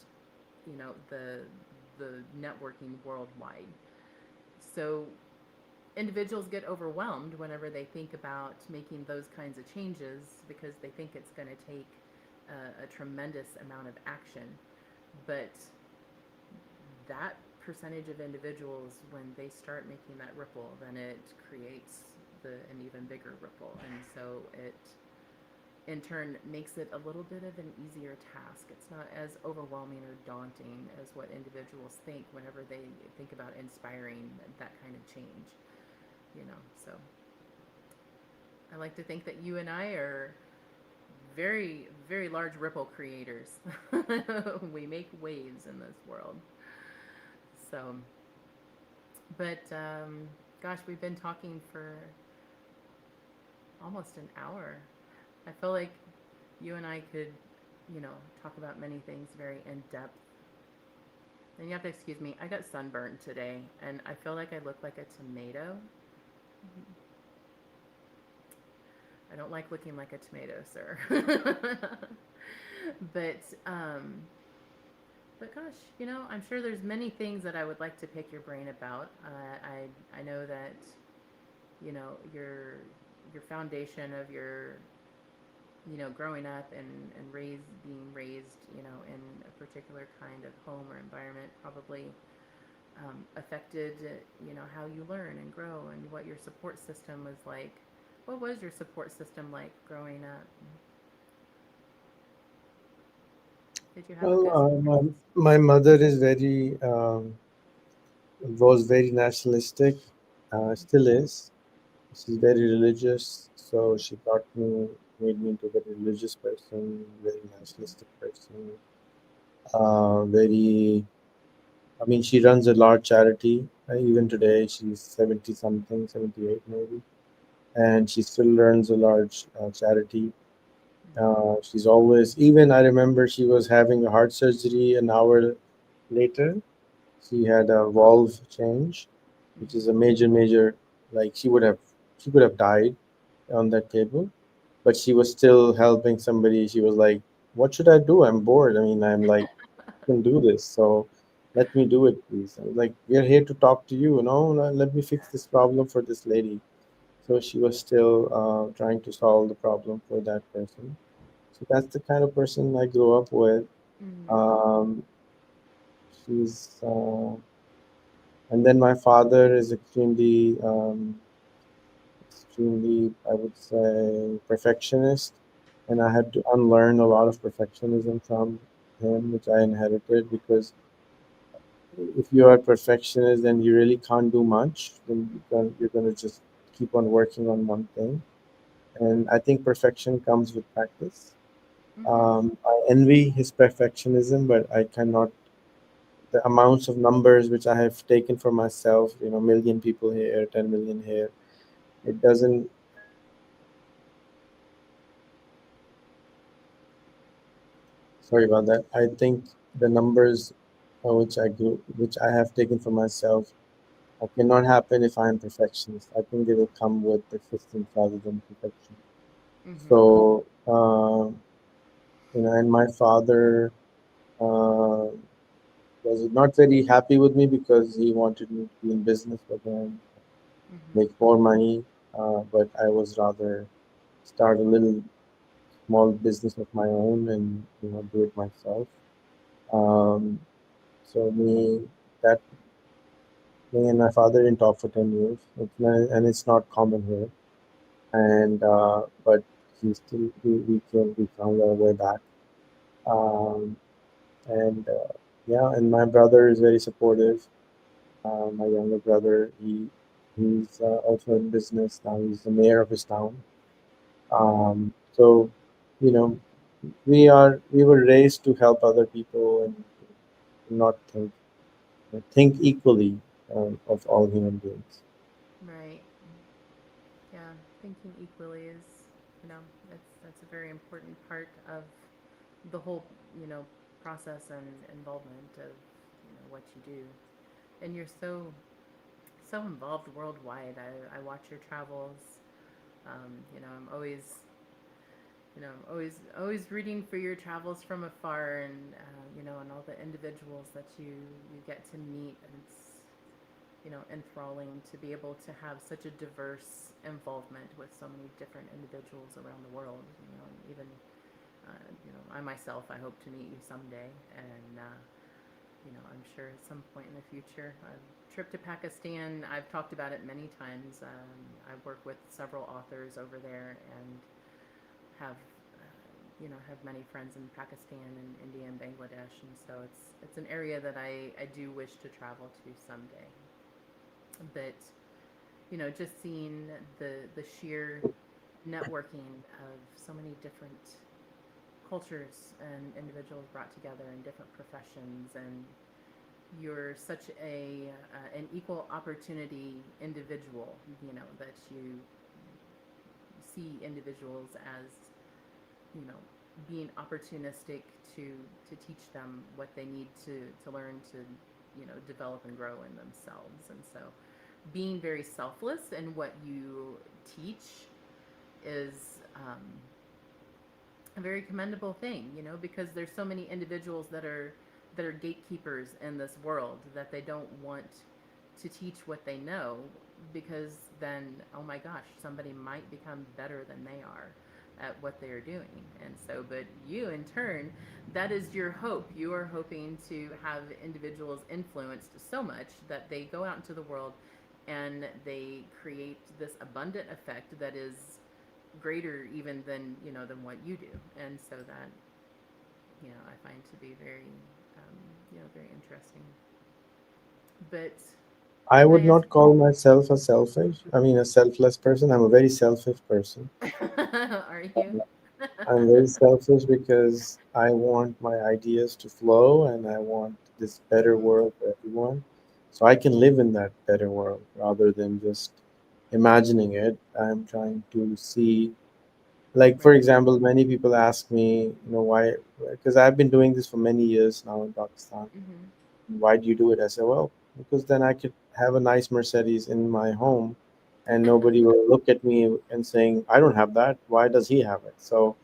the networking worldwide. So individuals get overwhelmed whenever they think about making those kinds of changes because they think it's going to take a tremendous amount of action. But that percentage of individuals, when they start making that ripple, then it creates an even bigger ripple. And so it, in turn, makes it a little bit of an easier task. It's not as overwhelming or daunting as what individuals think whenever they think about inspiring that kind of change. So I like to think that you and I are very, very large ripple creators. We make waves in this world. So, but gosh, we've been talking for almost an hour. I feel like you and I could, talk about many things very in depth. And you have to excuse me, I got sunburned today, and I feel like I look like a tomato. I don't like looking like a tomato, sir. but um, but gosh, I'm sure there's many things that I would like to pick your brain about. I know that your foundation of your growing up and being raised in a particular kind of home or environment probably affected how you learn and grow and what your support system was like. What was your support system like growing up? Did you have a Well, good support system? my mother is was very nationalistic, still is. She's very religious, so she taught me. made me into a very religious person, very nationalistic person, very. I mean, she runs a large charity. Even today, she's 70 something, 78 maybe, and she still runs a large charity. She's always, even I remember she was having a heart surgery an hour later. She had a valve change, which is a Mm-hmm. major, like she could have died on that table, but she was still helping somebody. She was like, "What should I do? I'm bored. I mean, I'm like, I can do this, so let me do it, please." I was like, "We're here to talk to you, you know. Let me fix this problem for this lady." So she was still trying to solve the problem for that person. So that's the kind of person I grew up with. Mm-hmm. Um, she's and then my father is extremely, I would say, perfectionist, and I had to unlearn a lot of perfectionism from him, which I inherited because if you are a perfectionist, then you really can't do much. Then you're gonna just keep on working on one thing, and I think perfection comes with practice. Mm-hmm. I envy his perfectionism, but I cannot. The amounts of numbers which I have taken for myself, you know, million people here, 10 million here, it doesn't. Sorry about that. I think the numbers which I have taken for myself, cannot happen if I am perfectionist. I think they will come with persistence rather than perfection. Mm-hmm. So, and my father uh, was not very happy with me because he wanted me to be in business with him, Mm-hmm. make more money. But I was rather start a little small business of my own and do it myself. Um, so that me and my father didn't talk for 10 years. And it's not common here. And but we found our way back. Um, and yeah, and my brother is very supportive. My younger brother, he's also in business now. He's the mayor of his town. So, you know, we were raised to help other people and not think equally of all human beings. Right. Yeah. Thinking equally is, you know, that's a very important part of the whole, you know, process and involvement of, you know, what you do. And you're so involved worldwide. I watch your travels. You know, I'm always, you know, always rooting for your travels from afar, and you know, and all the individuals that you get to meet. And it's, you know, enthralling to be able to have such a diverse involvement with so many different individuals around the world. You know, and even you know, I myself, I hope to meet you someday, and you know, I'm sure at some point in the future. A trip to Pakistan, I've talked about it many times. I work with several authors over there, and have you know, have many friends in Pakistan and India and Bangladesh, and so it's an area that I do wish to travel to someday. But you know, just seeing the sheer networking of so many different cultures and individuals brought together in different professions, and you're such a an equal opportunity individual, you know, that you see individuals as, you know, being opportunistic to teach them what they need to learn to, you know, develop and grow in themselves. And so being very selfless in what you teach is a very commendable thing, you know, because there's so many individuals that are gatekeepers in this world, that they don't want to teach what they know, because then, oh my gosh, somebody might become better than they are at what they are doing. And so, but you in turn, that is your hope. You are hoping to have individuals influenced so much that they go out into the world and they create this abundant effect that is greater even than, you know, than what you do. And so that, you know, I find to be very you know, very interesting. But I Can I would ask? not call myself a selfish, I mean, a selfless person. I'm a very selfish person. Are you? I'm very selfish because I want my ideas to flow and I want this better Mm-hmm. world for everyone. So I can live in that better world rather than just imagining it. I'm trying to see, like, for Right. example, many people ask me, why, because I've been doing this for many years now in Pakistan. Mm-hmm. Why do you do it? I say, well, because then I could have a nice Mercedes in my home and nobody will look at me and saying, I don't have that. Why does he have it? So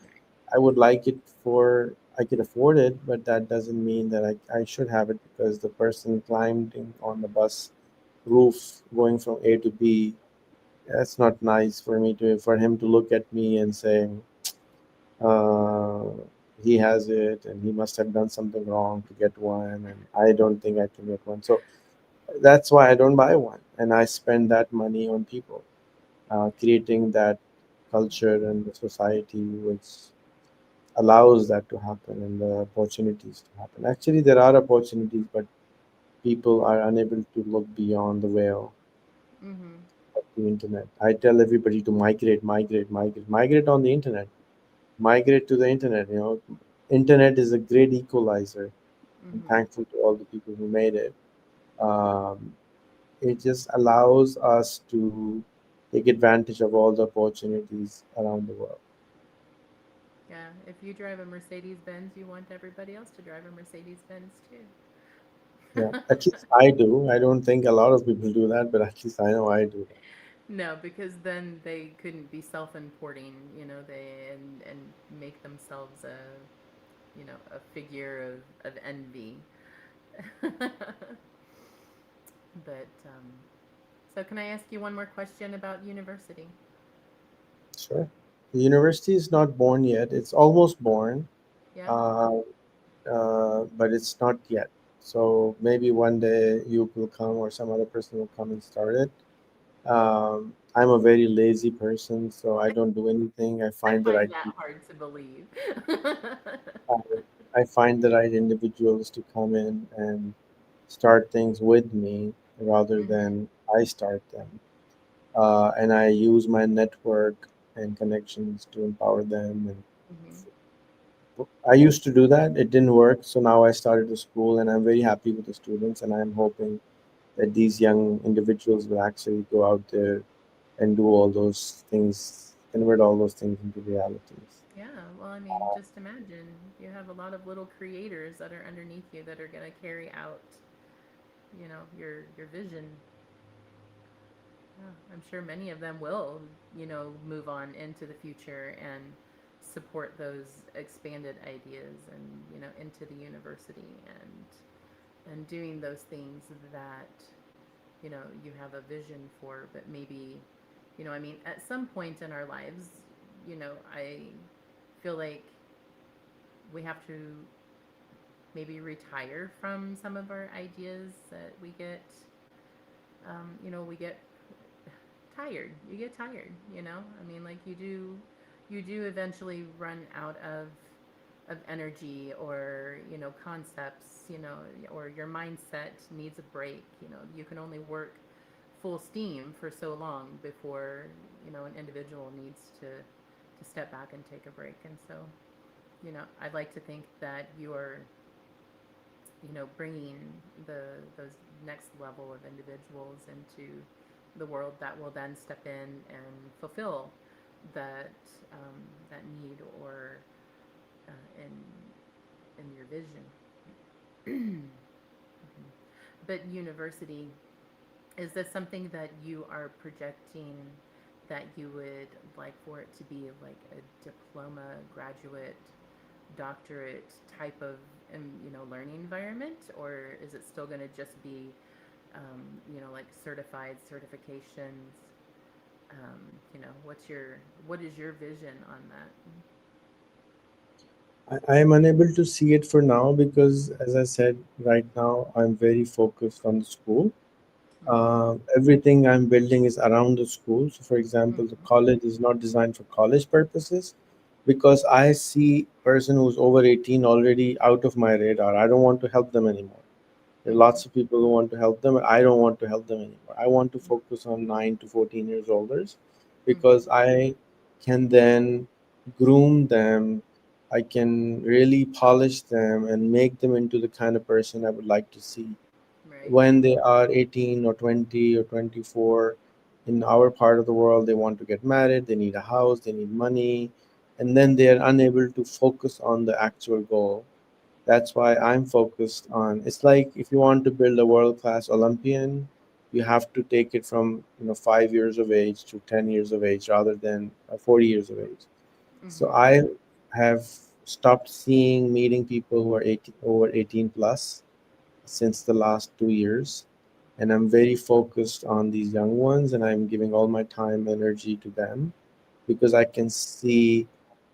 I would like it for I could afford it, but that doesn't mean that I should have it because the person climbed in on the bus roof going from A to B. That's not nice for him to look at me and say, uh, he has it and he must have done something wrong to get one, and I don't think I can get one. So that's why I don't buy one, and I spend that money on people, creating that culture and the society which allows that to happen and the opportunities to happen. Actually, there are opportunities, but people are unable to look beyond the veil Mm-hmm. of the internet. I tell everybody to migrate, migrate, migrate, migrate on the internet, migrate to the internet. Internet is a great equalizer. I'm Mm-hmm. thankful to all the people who made it. Um, it just allows us to take advantage of all the opportunities around the world. Yeah. If you drive a Mercedes Benz, you want everybody else to drive a Mercedes Benz Yeah, too. at least I do. I don't think a lot of people do that, but at least I know I do that. No, because then they couldn't be self-importing, they and make themselves a figure of envy. But so can I ask you one more question about university? Sure. The university is not born yet. It's almost born, Yeah. uh, but it's not yet. So maybe one day you will come or some other person will come and start it. I'm a very lazy person, so I don't do anything. I find that hard to believe. I find the right individuals to come in and start things with me rather Hmm. than I start them. And I use my network and connections to empower them. And Hmm. I used to do that. It didn't work. So now I started a school and I'm very happy with the students. And I'm hoping that these young individuals will actually go out there and do all those things, convert all those things into realities. Yeah, well, I mean, just imagine you have a lot of little creators that are underneath you that are going to carry out, your vision. Yeah, I'm sure many of them will, move on into the future and support those expanded ideas and, into the university and doing those things that, you have a vision for, but maybe, I mean, at some point in our lives, I feel like we have to maybe retire from some of our ideas that we get tired. You get tired, I mean, like you do eventually run out of energy or, concepts, or your mindset needs a break. You can only work full steam for so long before, an individual needs to step back and take a break. And so, I'd like to think that you're, bringing those next level of individuals into the world that will then step in and fulfill that that need or in your vision. But university, is this something that you are projecting that you would like for it to be like a diploma, graduate, doctorate type of learning environment, or is it still going to just be like certified certifications? What is your vision on that? I am unable to see it for now because, as I said, right now I'm very focused on the school. Mm-hmm. Everything I'm building is around the school. So, for example, the Mm-hmm. college is not designed for college purposes because I see person who's over 18 already out of my radar. I don't want to help them anymore. There are Mm-hmm. lots of people who want to help them, but I don't want to help them anymore. I want to focus on 9 to 14 years olders Mm-hmm. because I can then groom them. I can really polish them and make them into the kind of person I would like to see Right. when they are 18 or 20 or 24. In our part of the world, they want to get married, they need a house, they need money, and then they are unable to focus on the actual goal. That's why I'm focused on, it's like if you want to build a world class Olympian, you have to take it from 5 years of age to 10 years of age rather than 40 years of age. So Mm-hmm. I have stopped seeing meeting people who are 18, over 18 plus since the last 2 years, and I'm very focused on these young ones, and I'm giving all my time, energy to them because I can see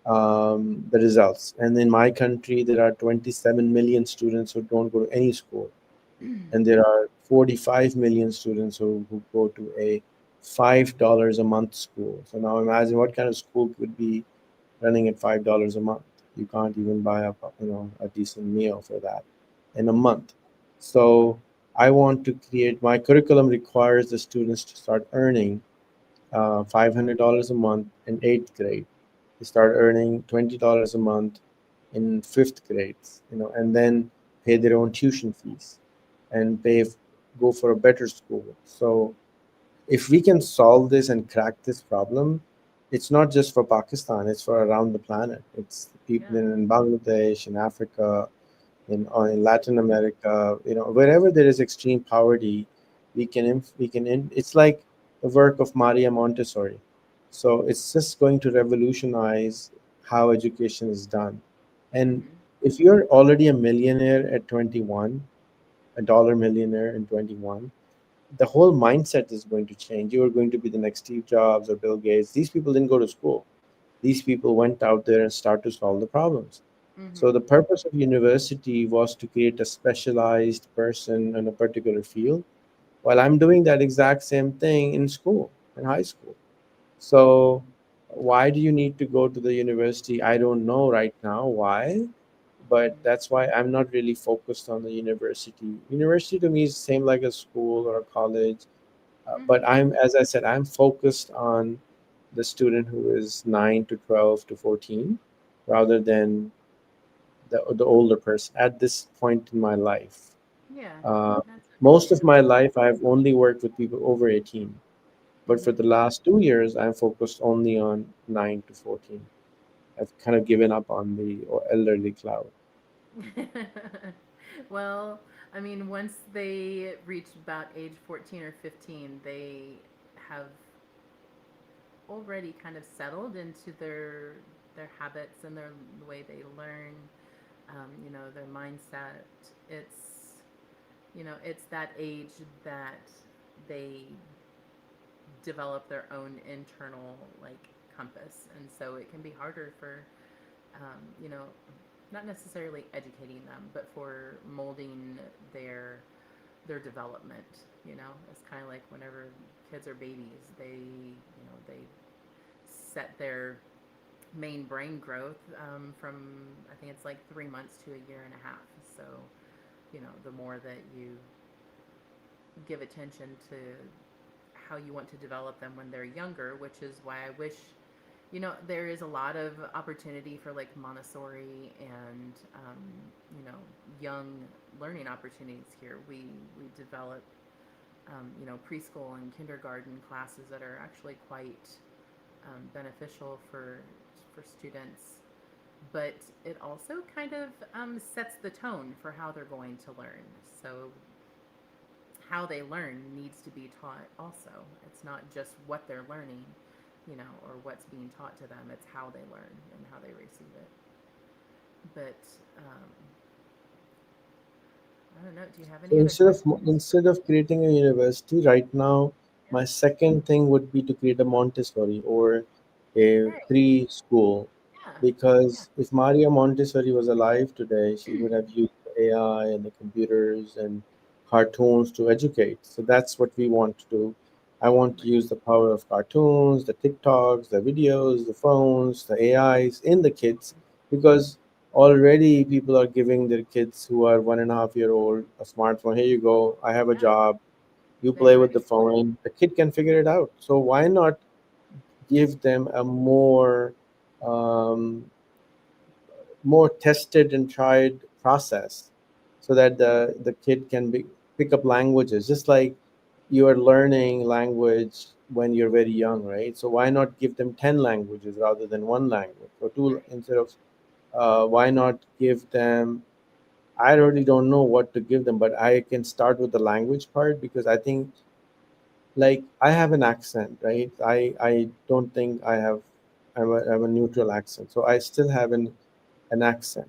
the results. And in my country, there are 27 million students who don't go to any school, and there are 45 million students who go to a $5 a month school. So now imagine what kind of school could be running at $5 a month. You can't even buy a decent meal for that in a month. So I want to create, my curriculum requires the students to start earning $500 a month in eighth grade. They start earning $20 a month in fifth grades, and then pay their own tuition fees and go for a better school. So if we can solve this and crack this problem, it's not just for Pakistan, it's for around the planet. It's people Yeah. in Bangladesh, in Africa, in Latin America, wherever there is extreme poverty, it's like the work of Maria Montessori. So it's just going to revolutionize how education is done. And Mm-hmm. if you're already a millionaire at 21, a dollar millionaire in 21, the whole mindset is going to change. You are going to be the next Steve Jobs or Bill Gates. These people didn't go to school. These people went out there and started to solve the problems. So Mm-hmm. the purpose of university was to create a specialized person in a particular field. While I'm doing that exact same thing in school, in high school. So why do you need to go to the university? I don't know right now why, but Mm-hmm. that's why I'm not really focused on the university. University to me is same like a school or a college, but Mm-hmm. as I said, I'm focused on the student who is 9 to 12 to 14 rather than the older person at this point in my life. Yeah. That's Most of my understandable. life, I've only worked with people over 18, but for Mm-hmm. the last 2 years, I'm focused only on 9 to 14. I've kind of given up on the elderly cloud. Well, I mean, once they reach about age 14 or 15, they have already kind of settled into their habits and the way they learn, their mindset. It's it's that age that they develop their own internal like compass, and so it can be harder for um, you know not necessarily educating them, but for molding their their development. It's kind of like whenever kids are babies, they set their main brain growth from, I think it's like 3 months to a year and a half. So the more that you give attention to how you want to develop them when they're younger, which is why I wish, there is a lot of opportunity for like Montessori and young learning opportunities here. We develop preschool and kindergarten classes that are actually quite beneficial for students, but it also kind of sets the tone for how they're going to learn. So how they learn needs to be taught also. It's not just what they're learning, or what's being taught to them. It's how they learn and how they receive it. But I don't know. Do you have So any other questions for instead of creating a university right now, me? my second thing would be to create a Montessori or a Right. preschool, Yeah. Yeah. because if Maria Montessori was alive today, she would have used the AI and the computers and cartoons to educate. So that's what we want to do. I want to Right. use the power of cartoons, the TikToks, the videos, the phones, the AIs in the kids, because Already people are giving their kids who are 1.5 year old a smartphone. Here you go, I have a Yeah, job, you they're play with the ready. phone, the kid can figure it out. So why not give them a um, more tested and tried process, so that the kid can pick up languages, just like you are learning language when you're very young, right? So why not give them 10 languages rather than one language or two, Right. instead of why not give them, I really don't know what to give them, but I can start with the language part, because I think, like, I have an accent, right? I don't think I have a neutral accent, so I still have an accent.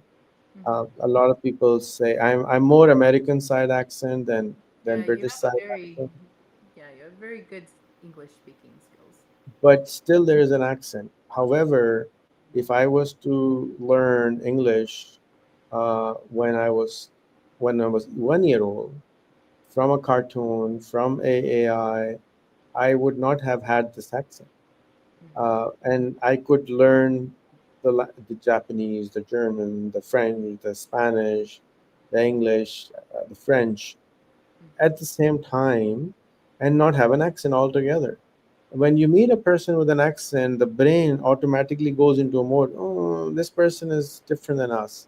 Hmm. A lot of people say I'm more American side accent than Yeah, you British have side very, accent, yeah, you have very good English speaking skills. but still there is an accent. However, if I was to learn English when I was 1 year old, from a cartoon, from a AI, I would not have had this accent, Hmm. and I could learn the Japanese, the German, the French, the Spanish, the English, the French at the Hmm. same time, and not have an accent altogether. When you meet a person with an accent, the brain automatically goes into a mode. Oh, this person is different than us.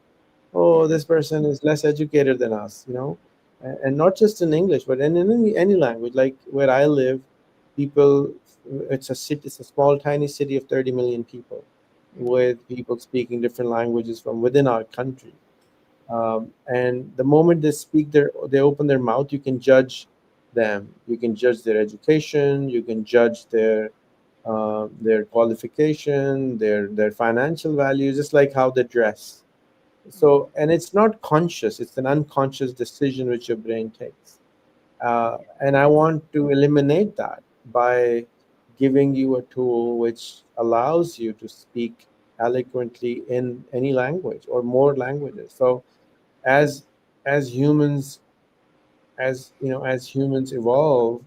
Oh, this person is less educated than us. And not just in English, but in any language. Like where I live, people, it's a city, it's a small, tiny city of 30 million people, Hmm. with people speaking different languages from within our country. And the moment they open their mouth, you can judge them. You can judge their education. You can judge their qualification, their financial value, just like how they dress. So, Hmm. and it's not conscious; it's an unconscious decision which your brain takes. Yeah, And I it's want to eliminate that by giving you a tool which allows you to speak eloquently in any language or more languages. So as as humans as humans evolve,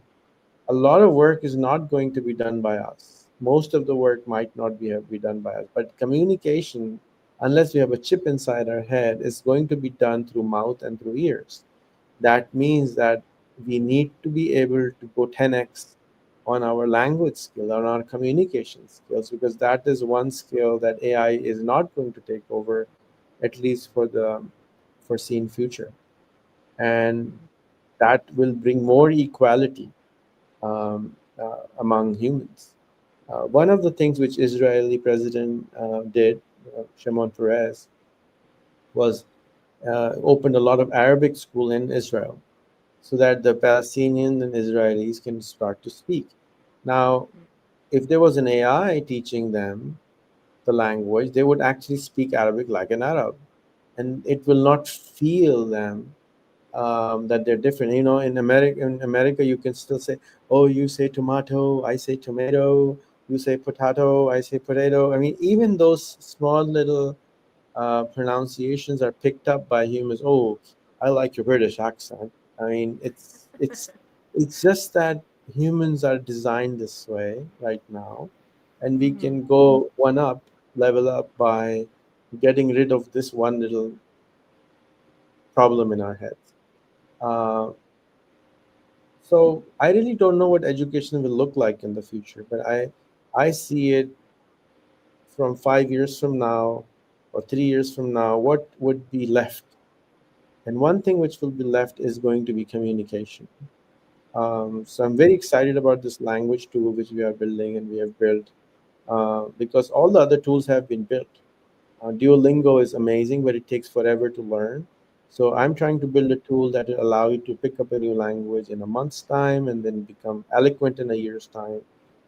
a lot of work is not going to be done by us. Most of the work might not be done by us, but communication, unless we have a chip inside our head, is going to be done through mouth and through ears. That means that we need to be able to go 10x on our language skill, on our communication skills, because that is one skill that AI is not going to take over, at least for the foreseen future. And mhm, that will bring more equality among humans. One of the things which Israeli president did, Shimon Peres, was opened a lot of Arabic school in Israel, so that the Palestinians and Israelis can start to speak. Now, if there was an AI teaching them the language, they would actually speak Arabic like an Arab, and it will not feel them that they're different. In America, you can still say, "Oh, you say tomato, I say tomato. You say potato, I say potato." I mean, even those small little pronunciations are picked up by humans. Oh, I like your British accent. I mean, it's just that humans are designed this way right now, and we mhm, can go one up, level up by getting rid of this one little problem in our heads. Uh, so I really don't know what education will look like in the future, but I see it from 5 years from now or 3 years from now. What would be left? And one thing which will be left is going to be communication. So I'm very excited about this language tool which we are building and we have built, because all the other tools have been built. Duolingo is amazing, but it takes forever to learn. So I'm mhm, trying to build a tool that will allow you to pick up a new language in a month's time and then become eloquent in a year's time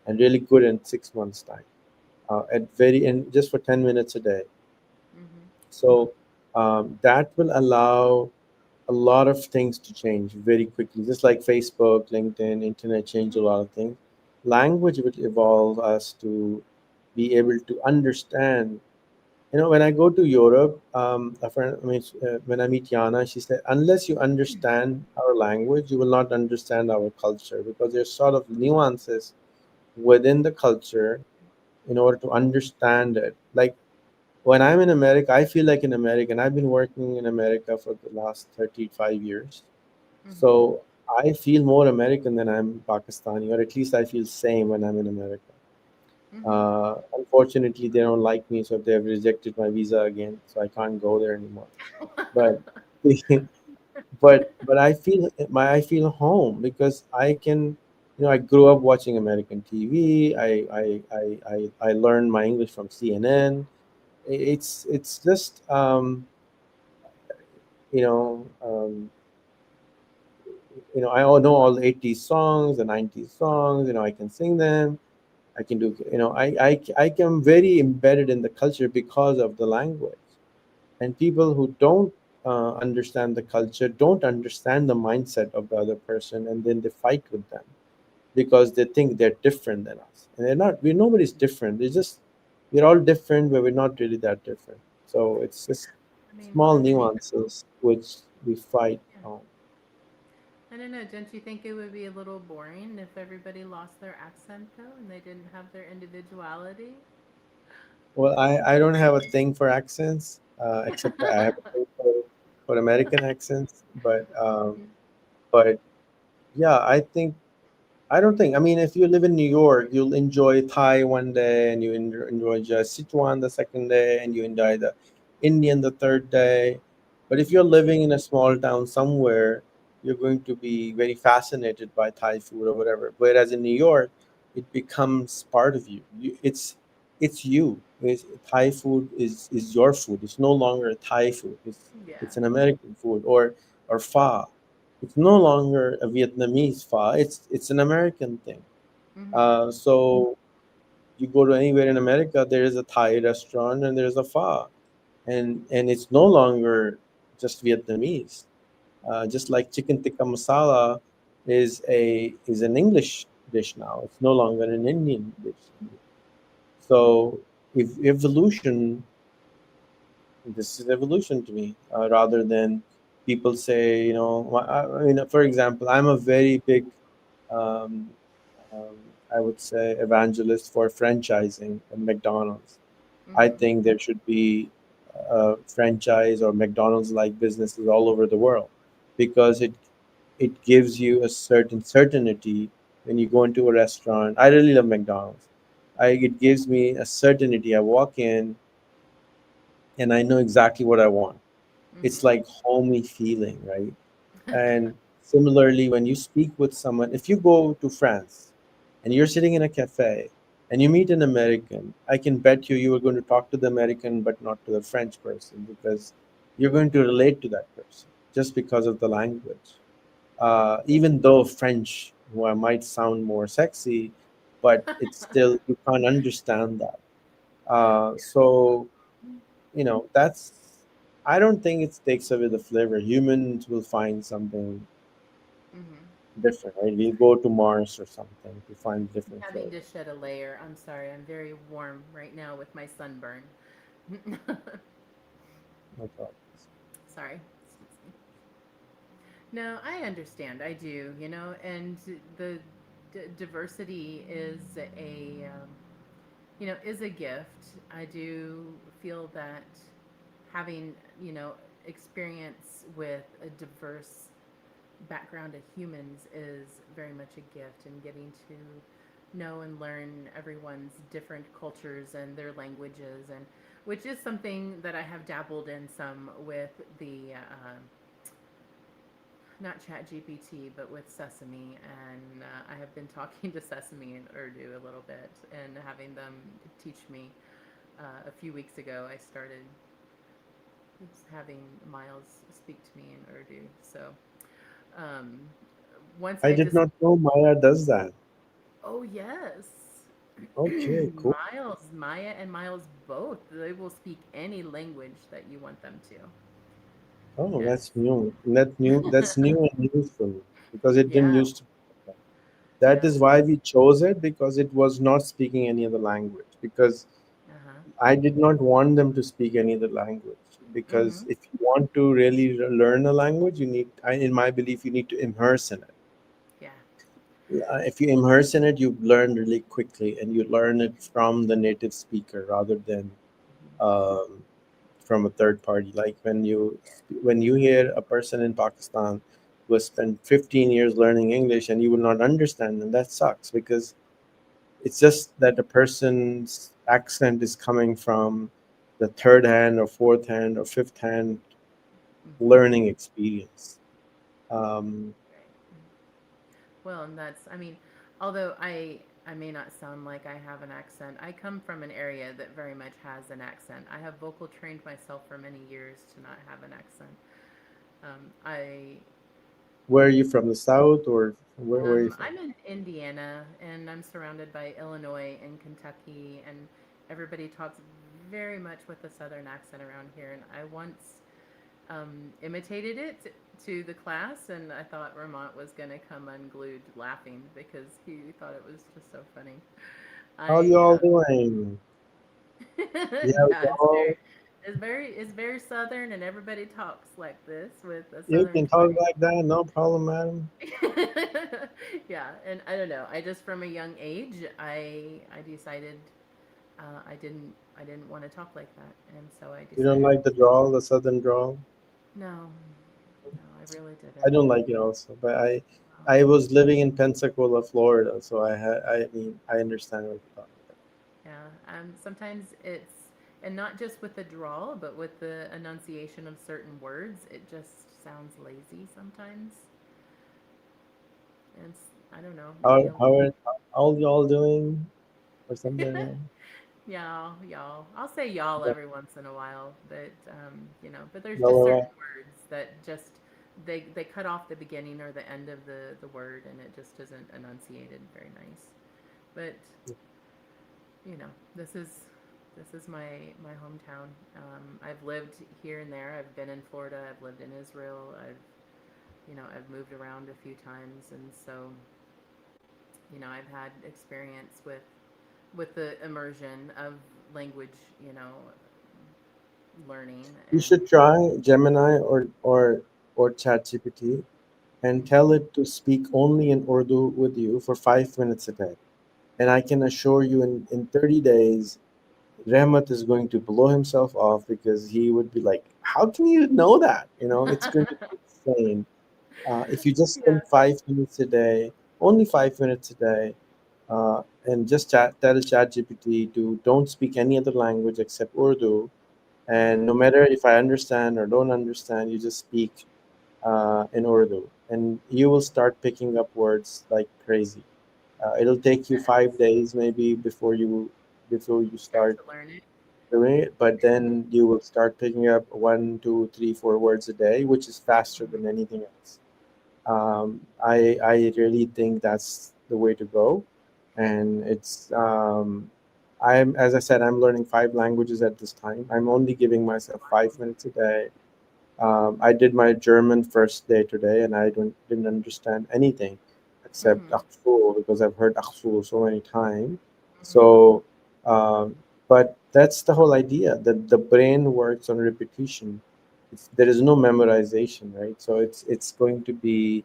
and really good in 6 months' time. And just for 10 minutes a day. mhm, So that will allow a lot of things to change very quickly, just like Facebook, LinkedIn, internet changed a mhm, lot of things. Language will evolve us to be able to understand. When I go to Europe, a friend, when I meet Yana, she said, unless you understand our language, you will not understand our culture, because there's sort of nuances within the culture in order to understand it. Like when I'm in America, I feel like an American. I've been working in America for the last 35 years. Mm-hmm. So I feel more American than I'm Pakistani, or at least I feel same when I'm in America. Mm-hmm. Unfortunately, they don't like me, so they've rejected my visa again, so I can't go there anymore. But but I feel home because I can, I grew up watching American TV. I learned my English from CNN. It's just you know um, I all know all the 80s songs, the 90s songs. I can sing them. I can do, I am very embedded in the culture because of the language. And people who don't understand the culture don't understand the mindset of the other person, and then they fight with them because they think they're different than us, and they're not. Nobody's different. We're all different, but we're not really that different. So it's just I mean, small underneath it all, nuances which we fight yeah. on. I don't know. Don't you think it would be a little boring if everybody lost their accent though, and they didn't have their individuality? Well, I don't have a thing for accents, except I have a thing for American accents, but yeah, I don't think. I mean, if you live in New York, you'll enjoy Thai one day, and you enjoy Sichuan the second day, and you enjoy the Indian the third day. But if you're Mm-hmm. living in a small town somewhere, you're going to be very fascinated by Thai food or whatever. Whereas in New York, it becomes part of you. It's you. Thai food is your food. It's no longer Thai food. It's Yeah. an American food, or pho. It's no longer a Vietnamese pho. It's an American thing. Mm-hmm. So you go to anywhere in America, there is a Thai restaurant and there's a pho, and it's no longer just Vietnamese. Just like chicken tikka masala is an English dish now. It's no longer an Indian dish. So if evolution, this is evolution to me, rather than people say, for example, I'm a very big um, um, I would say, evangelist for franchising in McDonald's. I Mm-hmm. think there should be franchise or McDonald's like businesses all over the world, because it gives you a certain certainty when you go into a restaurant. I really love McDonald's. It gives me a certainty. I walk in and I know exactly what I want. It's Mm-hmm. like homey feeling, right? And similarly, when you speak with someone, if you go to France and you're sitting in a cafe and you meet an American, I can bet you are going to talk to the American but not to the French person, because you're going to relate to that person just because of the language. Even though French might sound more sexy, but it's still, you can't understand that. So, that's, I don't think it takes away the flavor. Humans will find something Mm-hmm. different, right? We'll go to Mars or something to find different Having flavor. to shed a layer. I'm sorry. I'm very warm right now with my sunburn. No problem. Sorry. Excuse me. No, I understand. I do, and the diversity is is a gift. I do feel that having, experience with a diverse background of humans is very much a gift, and getting to know and learn everyone's different cultures and their languages, and which is something that I have dabbled in some with the not Chat GPT, but with Sesame, and I have been talking to Sesame in Urdu a little bit and having them teach me. A few weeks ago, I started having Miles speak to me in Urdu. So um, once I I did just, not know Maya does that. oh yes, Okay, cool. Maya and Miles both, they will speak any language that you want them to. Oh, Yes. that's new. That's new and useful, because it didn't Yeah. used to be like that. That No. is why we chose it, because it was not speaking any other language. Because Uh huh. I did not want them to speak any other language. Because Mm-hmm. if you want to really learn a language, in my belief, you need to immerse in it. Yeah. If you immerse in it, you learn really quickly, and you learn it from the native speaker rather than um, from a third party. Like when you hear a person in Pakistan who has spent 15 years learning English and you will not understand them, that sucks because it's just that the person's accent is coming from the third hand or fourth hand or fifth hand Mm-hmm. learning experience. Um, Right. Well, and that's, I mean, although I may not sound like I have an accent, I come from an area that very much has an accent. I have vocal trained myself for many years to not have an accent. I where are you from? The south or where are you from? I'm in Indiana, and I'm surrounded by Illinois and Kentucky, and everybody talks very much with a Southern accent around here. And I once imitated it to the class, and I thought Ramont was going to come unglued laughing because he thought it was just so funny. How I y'all doing? Yeah, yeah, y'all. it's very Southern, and everybody talks like this with a You Southern can talk twang. like that, no problem, madam. Yeah, and I don't know. I just from a young age, I decided I didn't want to talk like that, and so I You don't decided like the drawl, the southern drawl? no, no, I really I didn't. don't like it also, but Um, I was living in Pensacola, Florida, so I mean I understand what you're talking about. yeah, sometimes it's and not just with the drawl, but with the enunciation of certain words, it just sounds lazy sometimes. And it's, I don't know, maybe a How little. are all y'all doing or something like Y'all. I'll say y'all that? every once in a while, but you know, but there's just Y'all certain words that just they cut off the beginning or the end of the word, and it just isn't enunciated very nice. But you know, this is my hometown. I've lived here and there. I've been in Florida. I've lived in Israel. I've moved around a few times, and so I've had experience with the immersion of language, learning You and should try Gemini or ChatGPT and mhm. tell it to speak only in Urdu with you for 5 minutes a day. And I can assure you, in 30 days, Rahmat is going to blow himself off because he would be like, "How can you know that?" It's going to be insane. If you just Yeah. spend 5 minutes a day, only 5 minutes a day, and just tell ChatGPT to don't speak any other language except Urdu. And no Mhm. matter if I understand or don't understand, you just speak in Urdu, and you will start picking up words like crazy. It'll take you Nice. 5 days maybe before you Start start to learn it. doing it, but then you will start picking up one, two, three, 4 words a day, which is faster Mhm. than anything else. I really think that's the way to go, and it's I'm as I said, I'm learning 5 languages at this time. I'm only giving myself 5 minutes a day. I did my German first day today, and I didn't understand anything except Mhm. Achsul because I've heard Achsul so many times. Mhm. So, um, but that's the whole idea that the brain works on repetition. There is no memorization, right? So it's going to be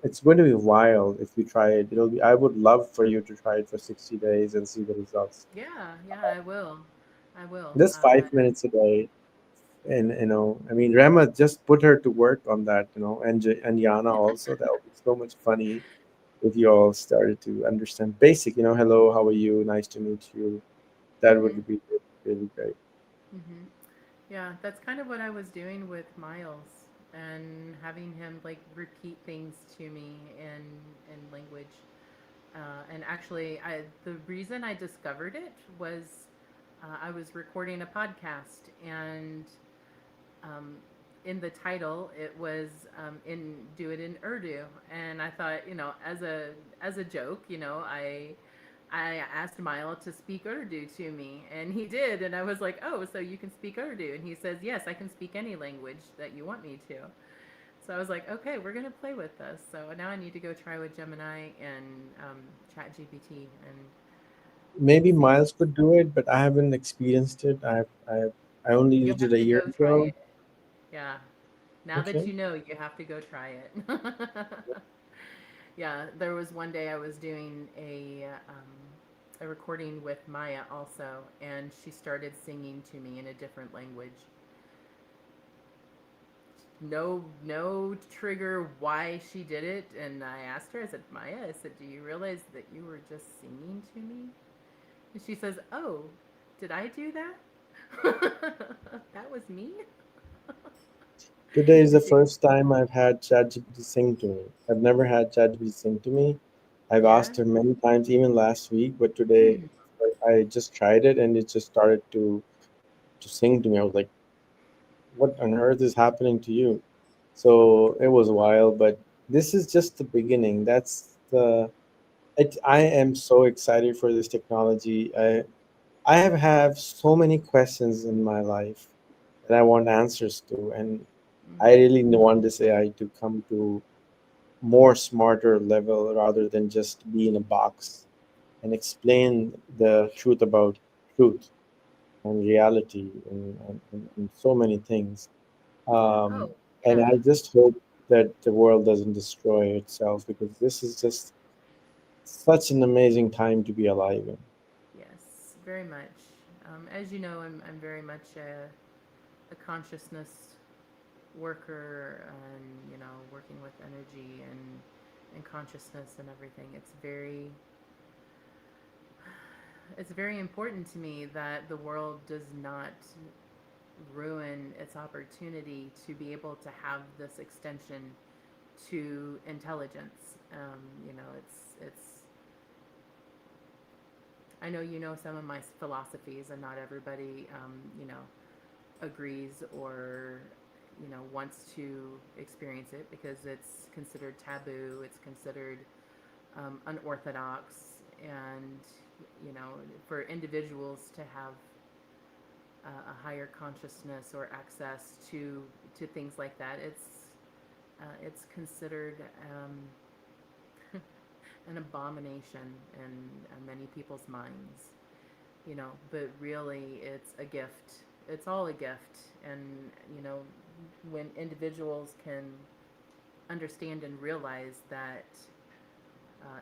it's going to be wild if you try it. It'll be. I would love for you to try it for 60 days and see the results. Yeah, yeah, I will. I will. Just 5 minutes a day, and I mean Rama just put her to work on that, and Yana also. That would be so much funny if you all started to understand basic, hello, how are you, nice to meet you. That Mhm. would be really, really great. Mhm. Yeah, that's kind of what I was doing with Miles and having him like repeat things to me in language. And actually, the reason I discovered it was I was recording a podcast, and um, in the title it was in do it in Urdu, and I thought, as a joke, I asked Mile to speak Urdu to me, and he did, and I was like, oh, so you can speak Urdu, and he says, yes, I can speak any language that you want me to. So I was like, okay, we're gonna play with this. So now I need to go try with Gemini and Chat GPT and Maybe see. Miles could do it, but I haven't experienced it. I only You'll used it have a to year go try ago. it. Yeah. Now that Okay. you know, you have to go try it. Yeah, there was one day I was doing a recording with Maya also, and she started singing to me in a different language. No trigger why she did it, and I asked her. I said, Maya, I said, do you realize that you were just singing to me? And she says, oh, did I do that? That was me. Today is the And she, first time I've had ChatGPT sing to me. I've never had ChatGPT sing to me. I've yeah. asked her many times, even last week, but today I just tried it and it just started to sing to me. I was like, "What on earth is happening to you?" So it was wild, but this is just the beginning. That's the I am so excited for this technology. I have so many questions in my life that I want answers to, and I Mm-hmm. really want this AI to come to more smarter level rather than just be in a box and explain the truth about truth and reality and so many things. Oh, And yeah. I just hope that the world doesn't destroy itself because this is just such an amazing time to be alive in. Yes, very much. As you know, I'm very much a consciousness worker, and working with energy and consciousness and everything. It's very important to me that the world does not ruin its opportunity to be able to have this extension to intelligence. It's. I know you know some of my philosophies, and not everybody, agrees or wants to experience it because it's considered taboo. It's considered unorthodox, and for individuals to have a higher consciousness or access to things like that, it's considered an abomination in many people's minds. But really, it's a gift. It's all a gift, and you know, when individuals can understand and realize that uh,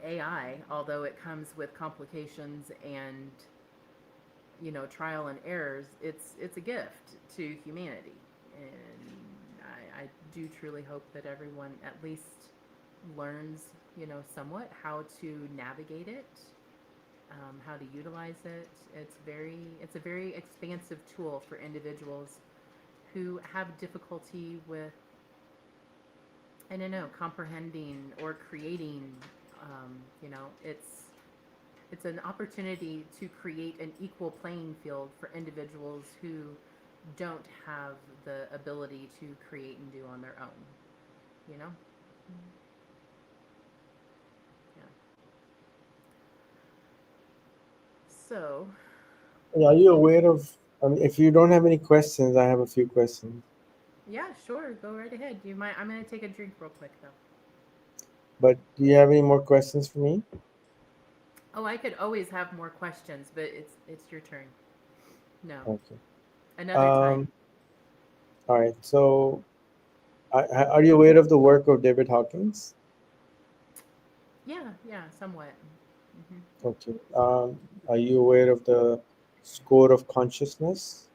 AI, although it comes with complications and trial and errors, it's a gift to humanity, and I do truly hope that everyone at least learns somewhat how to navigate it, how to utilize it. It's a very expansive tool for individuals who have difficulty with, I don't know, comprehending or creating. It's an opportunity to create an equal playing field for individuals who don't have the ability to create and do on their own. You know, yeah. So, Are you aware of? I mean, if you don't have any questions, I have a few questions. yeah, sure, go right ahead. You might. I'm gonna take a drink real quick though. But do you have any more questions for me? Oh, I could always have more questions, but it's your turn. No, Okay. another time. Um, all right. So, are you aware of the work of David Hawkins? Yeah, yeah, somewhat. Hmm. Okay. Are you aware of the score of consciousness?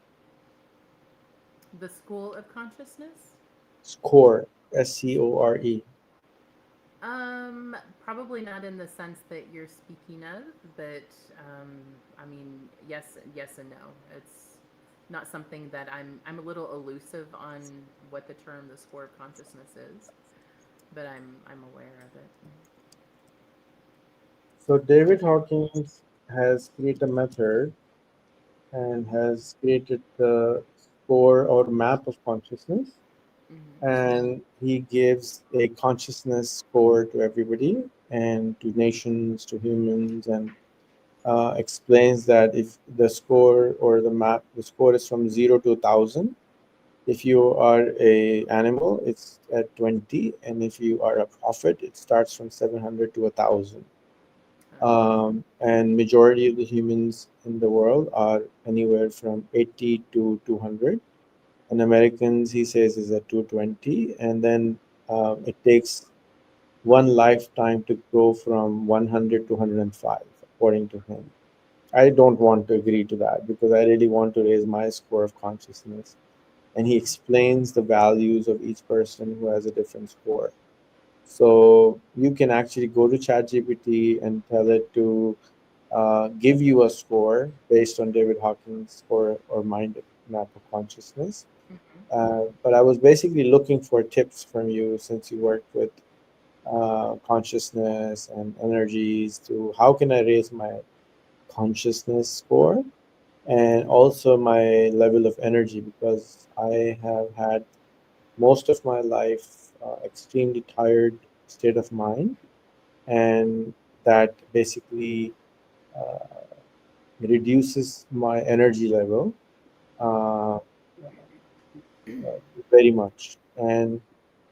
The School of Consciousness. Score, SCORE. Probably not in the sense that you're speaking of, but I mean, yes, yes and no. It's not something that I'm a little elusive on what the term the score of consciousness is, but I'm aware of it. So, David Hawkins has created a method and has created the score or map of consciousness, Hmm. and he gives a consciousness score to everybody and to nations, to humans, and explains that if the score or the map, the score is from 0 to 1,000. If you are a animal, it's at 20, and if you are a prophet, it starts from 700 to 1,000. Okay. And majority of the humans in the world are anywhere from 80 to 200. And Americans, he says, is at 220, and then it takes one lifetime to grow from 100 to 105. according to him. I don't want to agree to that because I really want to raise my score of consciousness. And he explains the values of each person who has a different score. So you can actually go to ChatGPT and tell it to give you a score based on David Hawkins' score or mind map of consciousness. Mm-hmm. But I was basically looking for tips from you since you work with consciousness and energies to how can I raise my consciousness score and also my level of energy because I have had most of my life extremely tired state of mind, and that basically uh, reduces my energy level uh, very much. And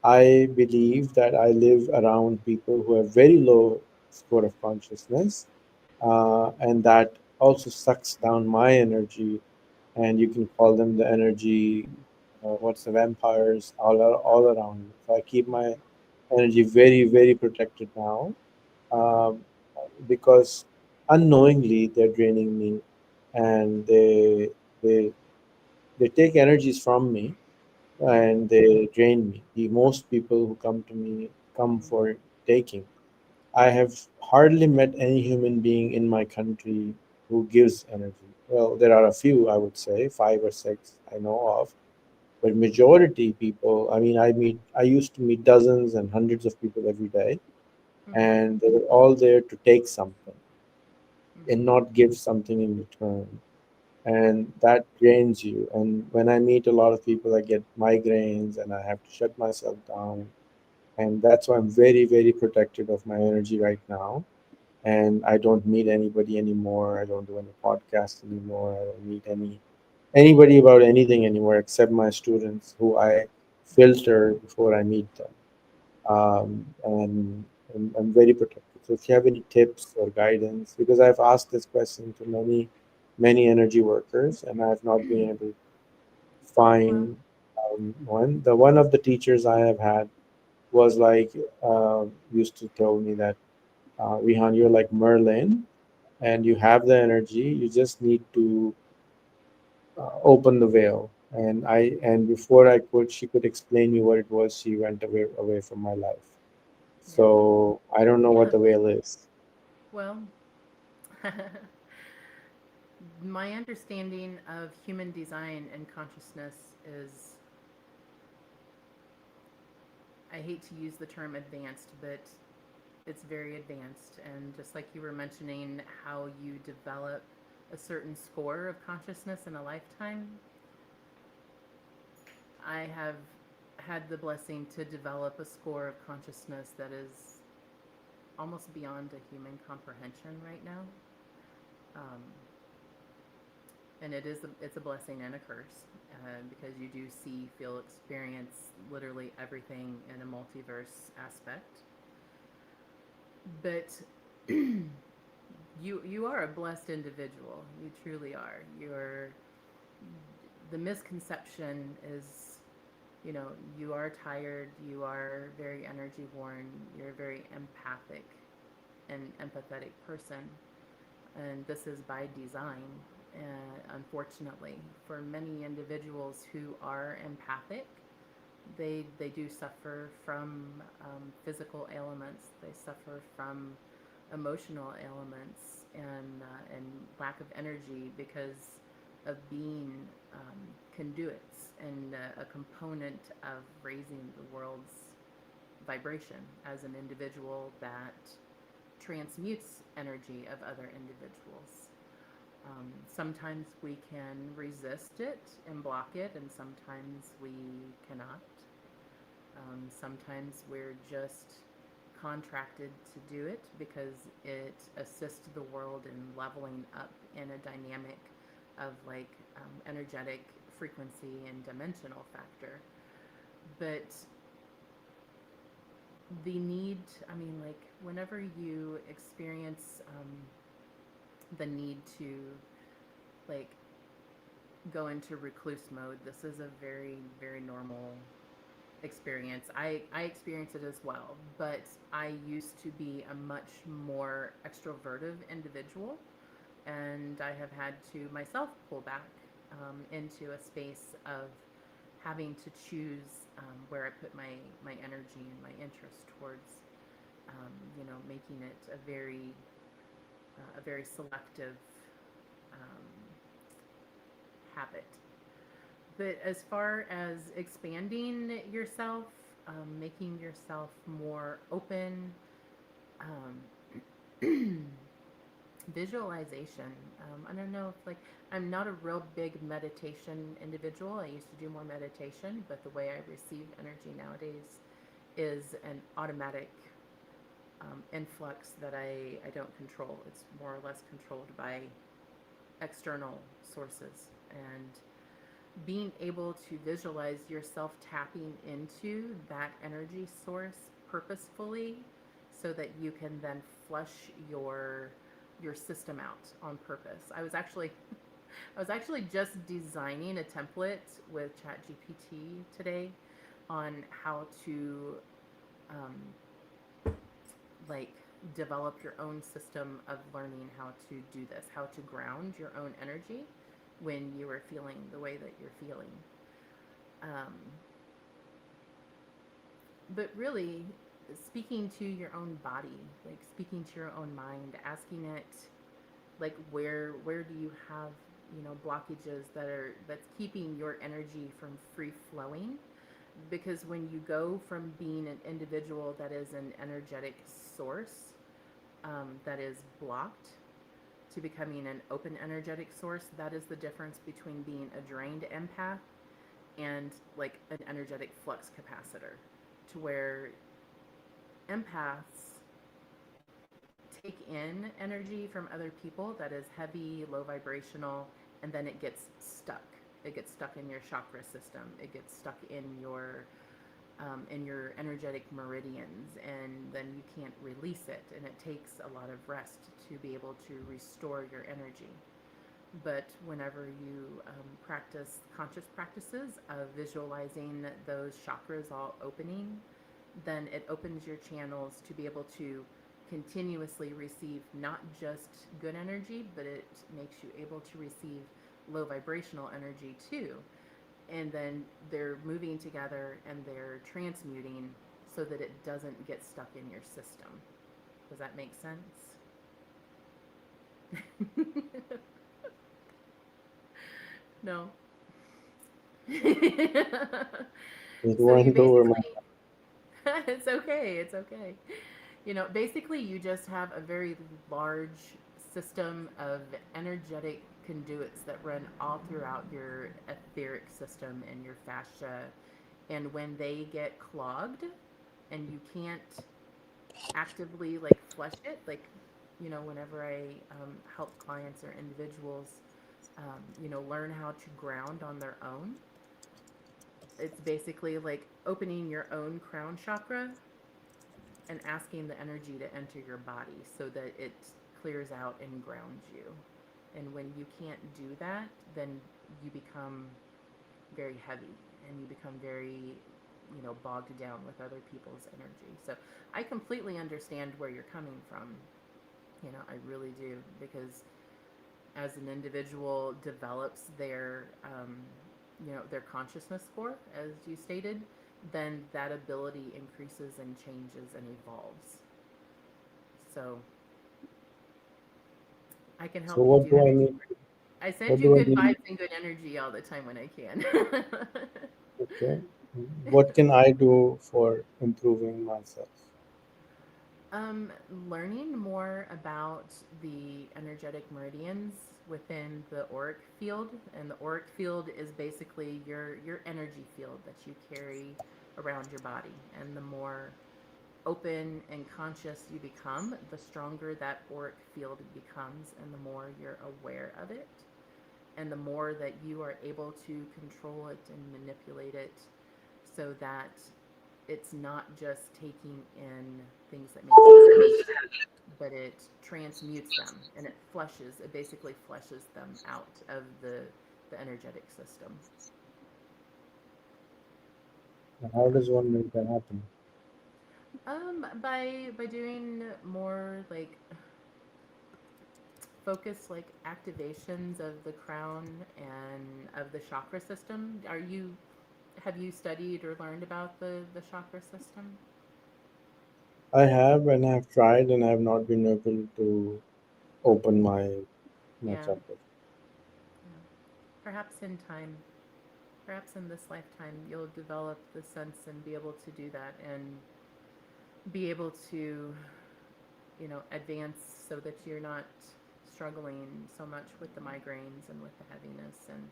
I believe that I live around people who have very low score of consciousness, and that also sucks down my energy. And you can call them the energy, what's the vampires all around me. So I keep my energy very, very protected now, um, because unknowingly they're draining me, and they they take energies from me and they drain me. The most people who come to me come for taking. I have hardly met any human being in my country who gives energy. Well, there are a few, I would say, five or six I know of, but majority people. I mean, I used to meet dozens and hundreds of people every day, Mm-hmm. and they were all there to take something Mm-hmm. and not give something in return, and that drains you. And when I meet a lot of people, I get migraines and I have to shut myself down, and that's why I'm very, very protective of my energy right now. And I don't meet anybody anymore. I don't do any podcasts anymore. I don't meet anybody about anything anymore except my students who I filter before I meet them. And I'm very protective. So if you have any tips or guidance, because I've asked this question to many energy workers, and I've not been able to Well, find one. The one of the teachers I have had was like used to tell me that Rihan, you're like Merlin, and you have the energy. You just need to open the veil. And before I could, she could explain me what it was. She went away from my life. yeah. So I don't know what Yeah. the veil is. Well, my understanding of human design and consciousness is, I hate to use the term advanced, but it's very advanced. And just like you were mentioning, how you develop a certain score of consciousness in a lifetime, I have had the blessing to develop a score of consciousness that is almost beyond a human comprehension right now. Um, and it's a blessing and a curse, because you do see, feel, experience literally everything in a multiverse aspect. But you are a blessed individual. You truly are. You're The misconception is, you are tired. You are very energy worn. You're a very empathic and empathetic person, and this is by design. Unfortunately, for many individuals who are empathic, they do suffer from physical ailments. They suffer from emotional ailments and lack of energy because of being conduits and a component of raising the world's vibration as an individual that transmutes energy of other individuals. Sometimes we can resist it and block it, and sometimes we cannot. Sometimes we're just contracted to do it because it assists the world in leveling up in a dynamic of like energetic frequency and dimensional factor. But the need, I mean, like, whenever you experience the need to, like, go into recluse mode, this is a very, very normal experience. I experience it as well, but I used to be a much more extroverted individual, and I have had to myself pull back into a space of having to choose where I put my energy and my interest towards, making it a very selective um, habit. But as far as expanding yourself, making yourself more open, um, visualization. I don't know if like I'm not a real big meditation individual. I used to do more meditation, but the way I receive energy nowadays is an automatic influx that I don't control. It's more or less controlled by external sources. And being able to visualize yourself tapping into that energy source purposefully so that you can then flush your system out on purpose. I was actually just designing a template with ChatGPT today on how to um, like develop your own system of learning how to do this, how to ground your own energy when you are feeling the way that you're feeling. Um, but really, speaking to your own body, like speaking to your own mind, asking it, like where do you have blockages that's keeping your energy from free flowing, because when you go from being an individual that is an energetic source that is blocked to becoming an open energetic source, that is the difference between being a drained empath and like an energetic flux capacitor, to where empaths take in energy from other people that is heavy, low vibrational, and then it gets stuck. It gets stuck in your chakra system. It gets stuck in your energetic meridians, and then you can't release it. And it takes a lot of rest to be able to restore your energy. But whenever you practice conscious practices of visualizing those chakras all opening, then it opens your channels to be able to continuously receive not just good energy, but it makes you able to receive low vibrational energy too. And then they're moving together and they're transmuting so that it doesn't get stuck in your system. Does that make sense? No. It So you went over my. basically, it's okay, it's okay. Basically, you just have a very large system of energetic conduits that run all throughout your etheric system and your fascia. And when they get clogged and you can't actively like flush it, like, whenever I help clients or individuals, learn how to ground on their own, it's basically like opening your own crown chakra and asking the energy to enter your body so that it clears out and grounds you. And when you can't do that, then you become very heavy and you become very, bogged down with other people's energy. So I completely understand where you're coming from. I really do, because as an individual develops their consciousness score, as you stated, then that ability increases and changes and evolves. So I can So help you what do do I energy. need? I send What you do I good need? vibes and good energy all the time when I can. Okay. What can I do for improving myself? Um, Learning more about the energetic meridians within the auric field, and the auric field is basically your energy field that you carry around your body. And the more open and conscious you become, the stronger that auric field becomes, and the more you're aware of it, and the more that you are able to control it and manipulate it so that it's not just taking in things that make you heavy, but it transmutes them and it basically flushes them out of the energetic system. And how does one make that happen? By doing more like focus like activations of the crown and of the chakra system. Have you studied or learned about the chakra system? I have, and I've tried, and I have not been able to open my Yeah, chakras. yeah. Perhaps in time, perhaps in this lifetime, you'll develop the sense and be able to do that and be able to, advance so that you're not struggling so much with the migraines and with the heaviness and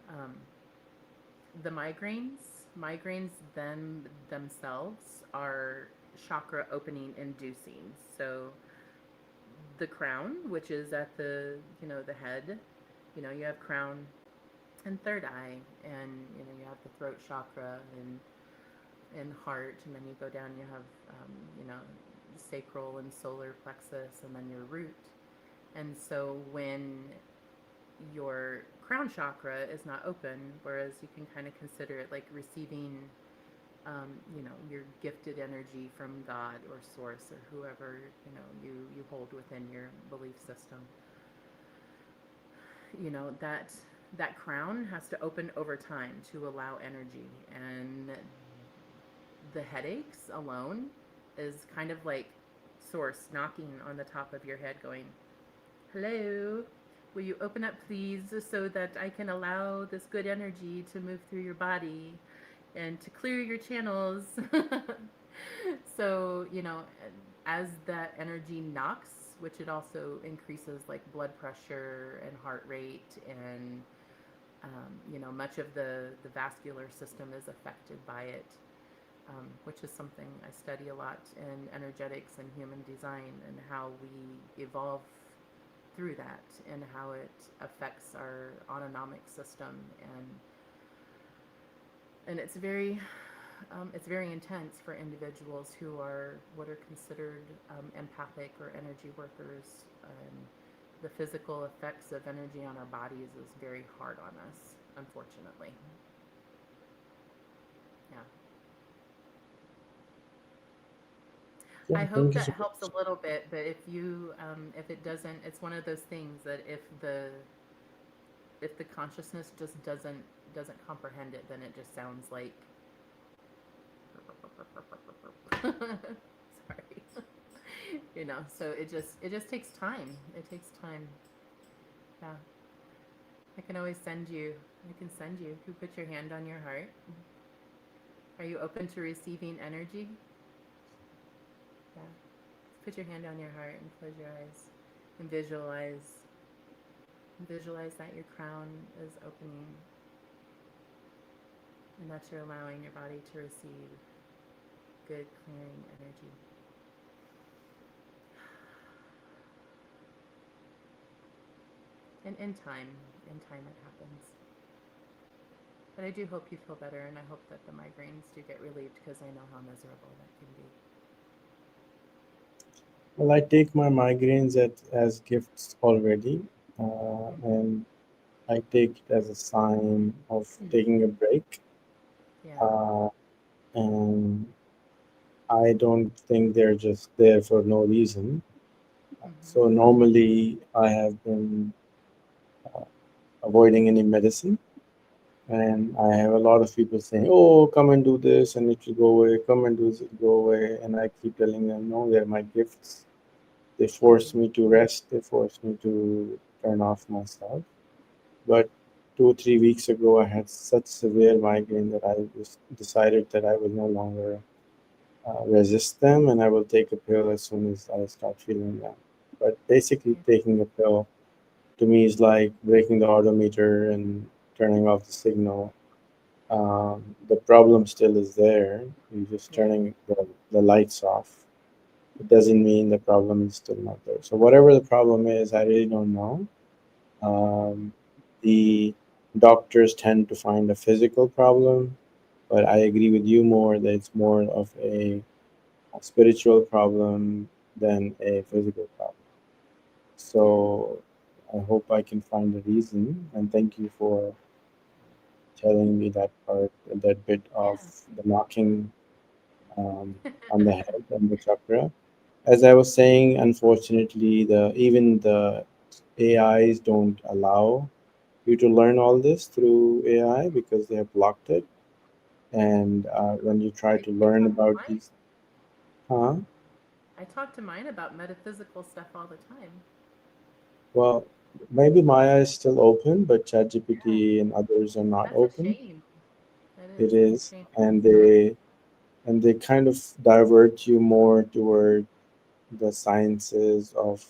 um, the migraines themselves are chakra opening inducing. So the crown, which is at the head, you have crown and third eye, and you have the throat chakra and heart, and then you go down, you have you know sacral and solar plexus, and then your root. And so when your crown chakra is not open, whereas you can kind of consider it like receiving, your gifted energy from God or Source or whoever you hold within your belief system. That crown has to open over time to allow energy, and the headaches alone is kind of like Source knocking on the top of your head, going, "Hello, will you open up, please, so that I can allow this good energy to move through your body and to clear your channels?" So, as that energy knocks, which it also increases like blood pressure and heart rate, and, much of the vascular system is affected by it, which is something I study a lot in energetics and human design, and how we evolve through that and how it affects our autonomic system. And it's very intense for individuals who are what are considered empathic or energy workers. The physical effects of energy on our bodies is very hard on us, unfortunately. Yeah. Yeah, I hope thank you that so helps a much. little bit, but if it doesn't, it's one of those things that if the consciousness just doesn't comprehend it, then it just sounds like sorry. So it just takes time. It takes time. Yeah. I can always send you. I can send you. If you put your hand on your heart, are you open to receiving energy? Yeah. Put your hand on your heart and close your eyes and visualize that your crown is opening and that you're allowing your body to receive good clearing energy. And in time it happens. But I do hope you feel better, and I hope that the migraines do get relieved, because I know how miserable that can be. Well, I take my migraines as gifts already, and I take it as a sign of taking a break. Yeah. Uh, and I don't think they're just there for no reason. Mm-hmm. So normally I have been avoiding any medicine, and I have a lot of people saying, "Oh, come and do this, and it will go away. Come and do this, it will go away." And I keep telling them, "No, they're my gifts. They force me to rest. They force me to turn off myself." But 2 or 3 weeks ago, I had such severe migraine that I just decided that I will no longer resist them, and I will take a pill as soon as I start feeling them. But basically, Yeah. taking a pill to me is like breaking the odometer and turning off the signal. The problem still is there. You're just Yeah. turning the lights off. It doesn't mean the problem is still not there. So whatever the problem is, I really don't know. Um, the doctors tend to find a physical problem, but I agree with you more that it's more of a spiritual problem than a physical problem. Yeah. So I hope I can find a reason, and thank you for telling me that part, that bit of Yeah. the knocking on the head and the chakra. As I was saying, unfortunately, the even the AIs don't allow you to learn all this through AI because they have blocked it. And when you try I, to I learn talk to about mine. these, huh? I talk to mine about metaphysical stuff all the time. Well, maybe Maya is still open, but Yeah. ChatGPT and others are not That's a open. shame. That It is. That's a is, shame. and they kind of divert you more toward the sciences of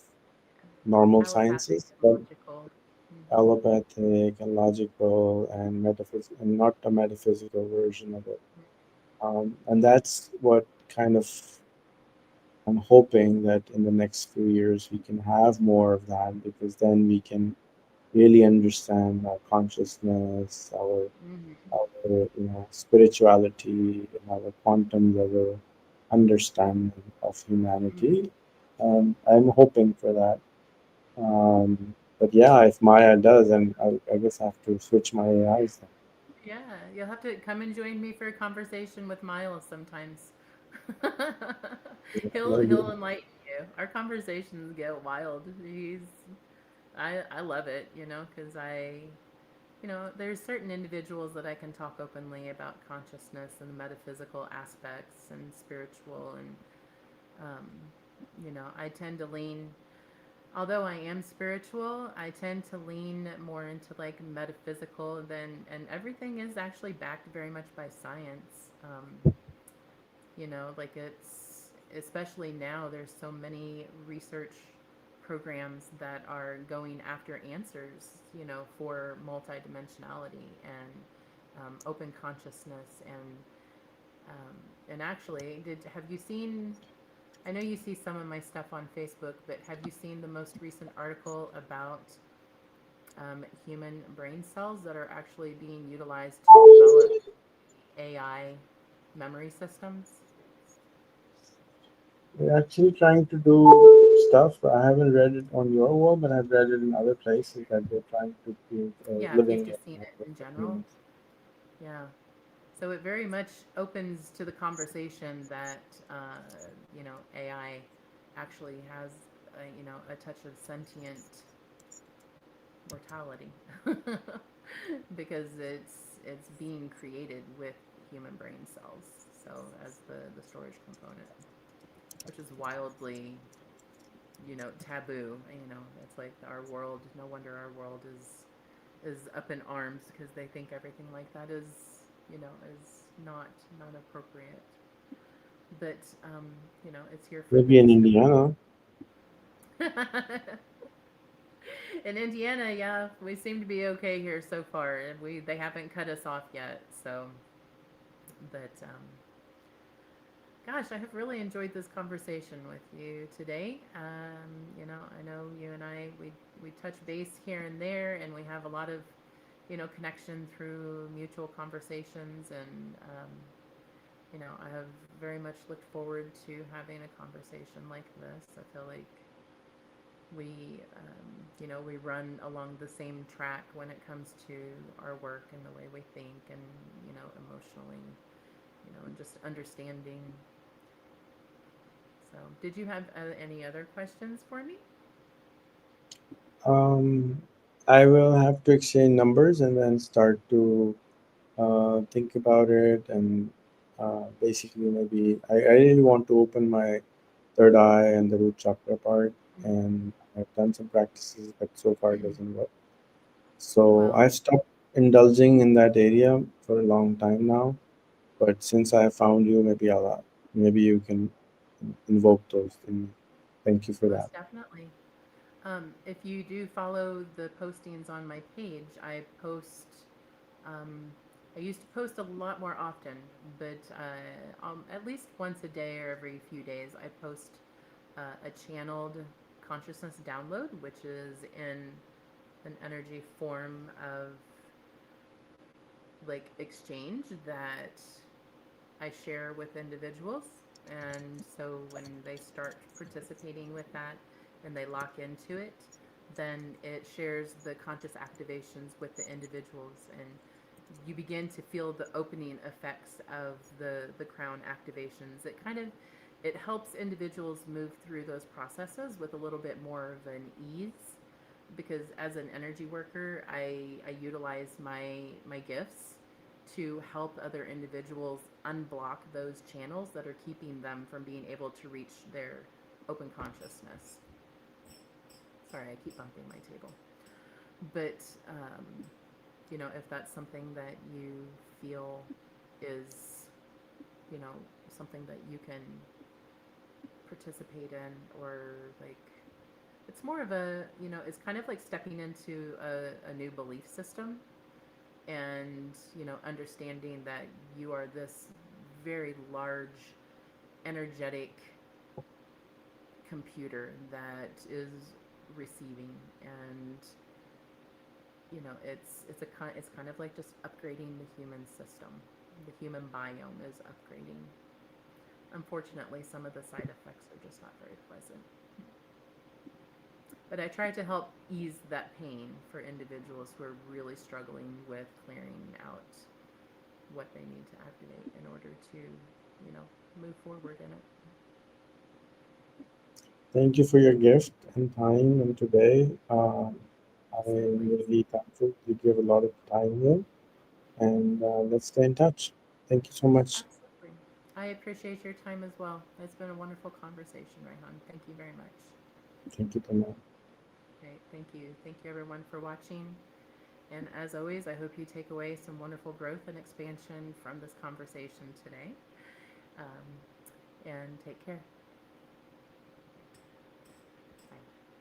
normal Allopathic sciences, and but logical. Hmm. allopathic and logical and metaphysical, and not a metaphysical version of it. And that's what kind of I'm hoping that in the next few years we can have more of that because then we can really understand our consciousness, Hmm. our spirituality, and our quantum level understanding of Hmm. humanity. I'm hoping for that. But yeah, if Maya does, then I guess I have to switch my AIs then. Yeah, you'll have to come and join me for a conversation with Miles sometimes. Yeah, He'll maybe. enlighten you. Our conversations get wild. I love it, because there's certain individuals that I can talk openly about consciousness and the metaphysical aspects and spiritual and um, I tend to lean. Although I am spiritual, I tend to lean more into like metaphysical than, and everything is actually backed very much by science. Like it's, especially now, there's so many research programs that are going after answers, for multidimensionality and open consciousness and actually, have you seen? I know you see some of my stuff on Facebook, but have you seen the most recent article about human brain cells that are actually being utilized to develop AI memory systems? We're actually trying to do stuff. I haven't read it on your wall, but I've read it in other places that they're trying to create a Yeah, if you've living just seen it with in general. humans. Yeah. So it very much opens to the conversation that, AI actually has, a touch of sentient mortality because it's being created with human brain cells, so as the storage component, which is wildly, taboo. It's like our world, no wonder our world is up in arms because they think everything like that is not appropriate, but it's here for Maybe good in stuff. Indiana. In Indiana, yeah, we seem to be okay here so far. They haven't cut us off yet, so but gosh, I have really enjoyed this conversation with you today. I know you and we touch base here and there, and we have a lot of connection through mutual conversations, and I have very much looked forward to having a conversation like this. I feel like we run along the same track when it comes to our work and the way we think, and emotionally, and just understanding. So, did you have any other questions for me? Um, I will have to exchange numbers and then start to think about it. And basically, maybe I really want to open my third eye and the root chakra part. And I've done some practices, but so far it doesn't work. So Well, I've stopped indulging in that area for a long time now. But since I have found you, maybe you can invoke those in me. Thank you for that. most definitely. If you do follow the postings on my page, I post. Um, I used to post a lot more often, but at least once a day or every few days, I post a channeled consciousness download, which is in an energy form of like exchange that I share with individuals. And so when they start participating with that and they lock into it, then it shares the conscious activations with the individuals. And you begin to feel the opening effects of the crown activations. It helps individuals move through those processes with a little bit more of an ease, because as an energy worker, I utilize my gifts to help other individuals unblock those channels that are keeping them from being able to reach their open consciousness. Sorry, I keep bumping my table. But if that's something that you feel is, you know, something that you can participate in, or like, it's more of a, it's kind of like stepping into a new belief system, and understanding that you are this very large energetic computer that is receiving. And it's kind of like just upgrading the human system. The human biome is upgrading. Unfortunately, some of the side effects are just not very pleasant. But I try to help ease that pain for individuals who are really struggling with clearing out what they need to activate in order to, move forward in it. Thank you for your gift and time and today. I'm Absolutely. really thankful you give a lot of time here, and let's stay in touch. Thank you so much. Absolutely. I appreciate your time as well. It's been a wonderful conversation, Rehan. Thank you very much. Thank you, Tana. Great. Thank you. Thank you, everyone, for watching. And as always, I hope you take away some wonderful growth and expansion from this conversation today. And take care.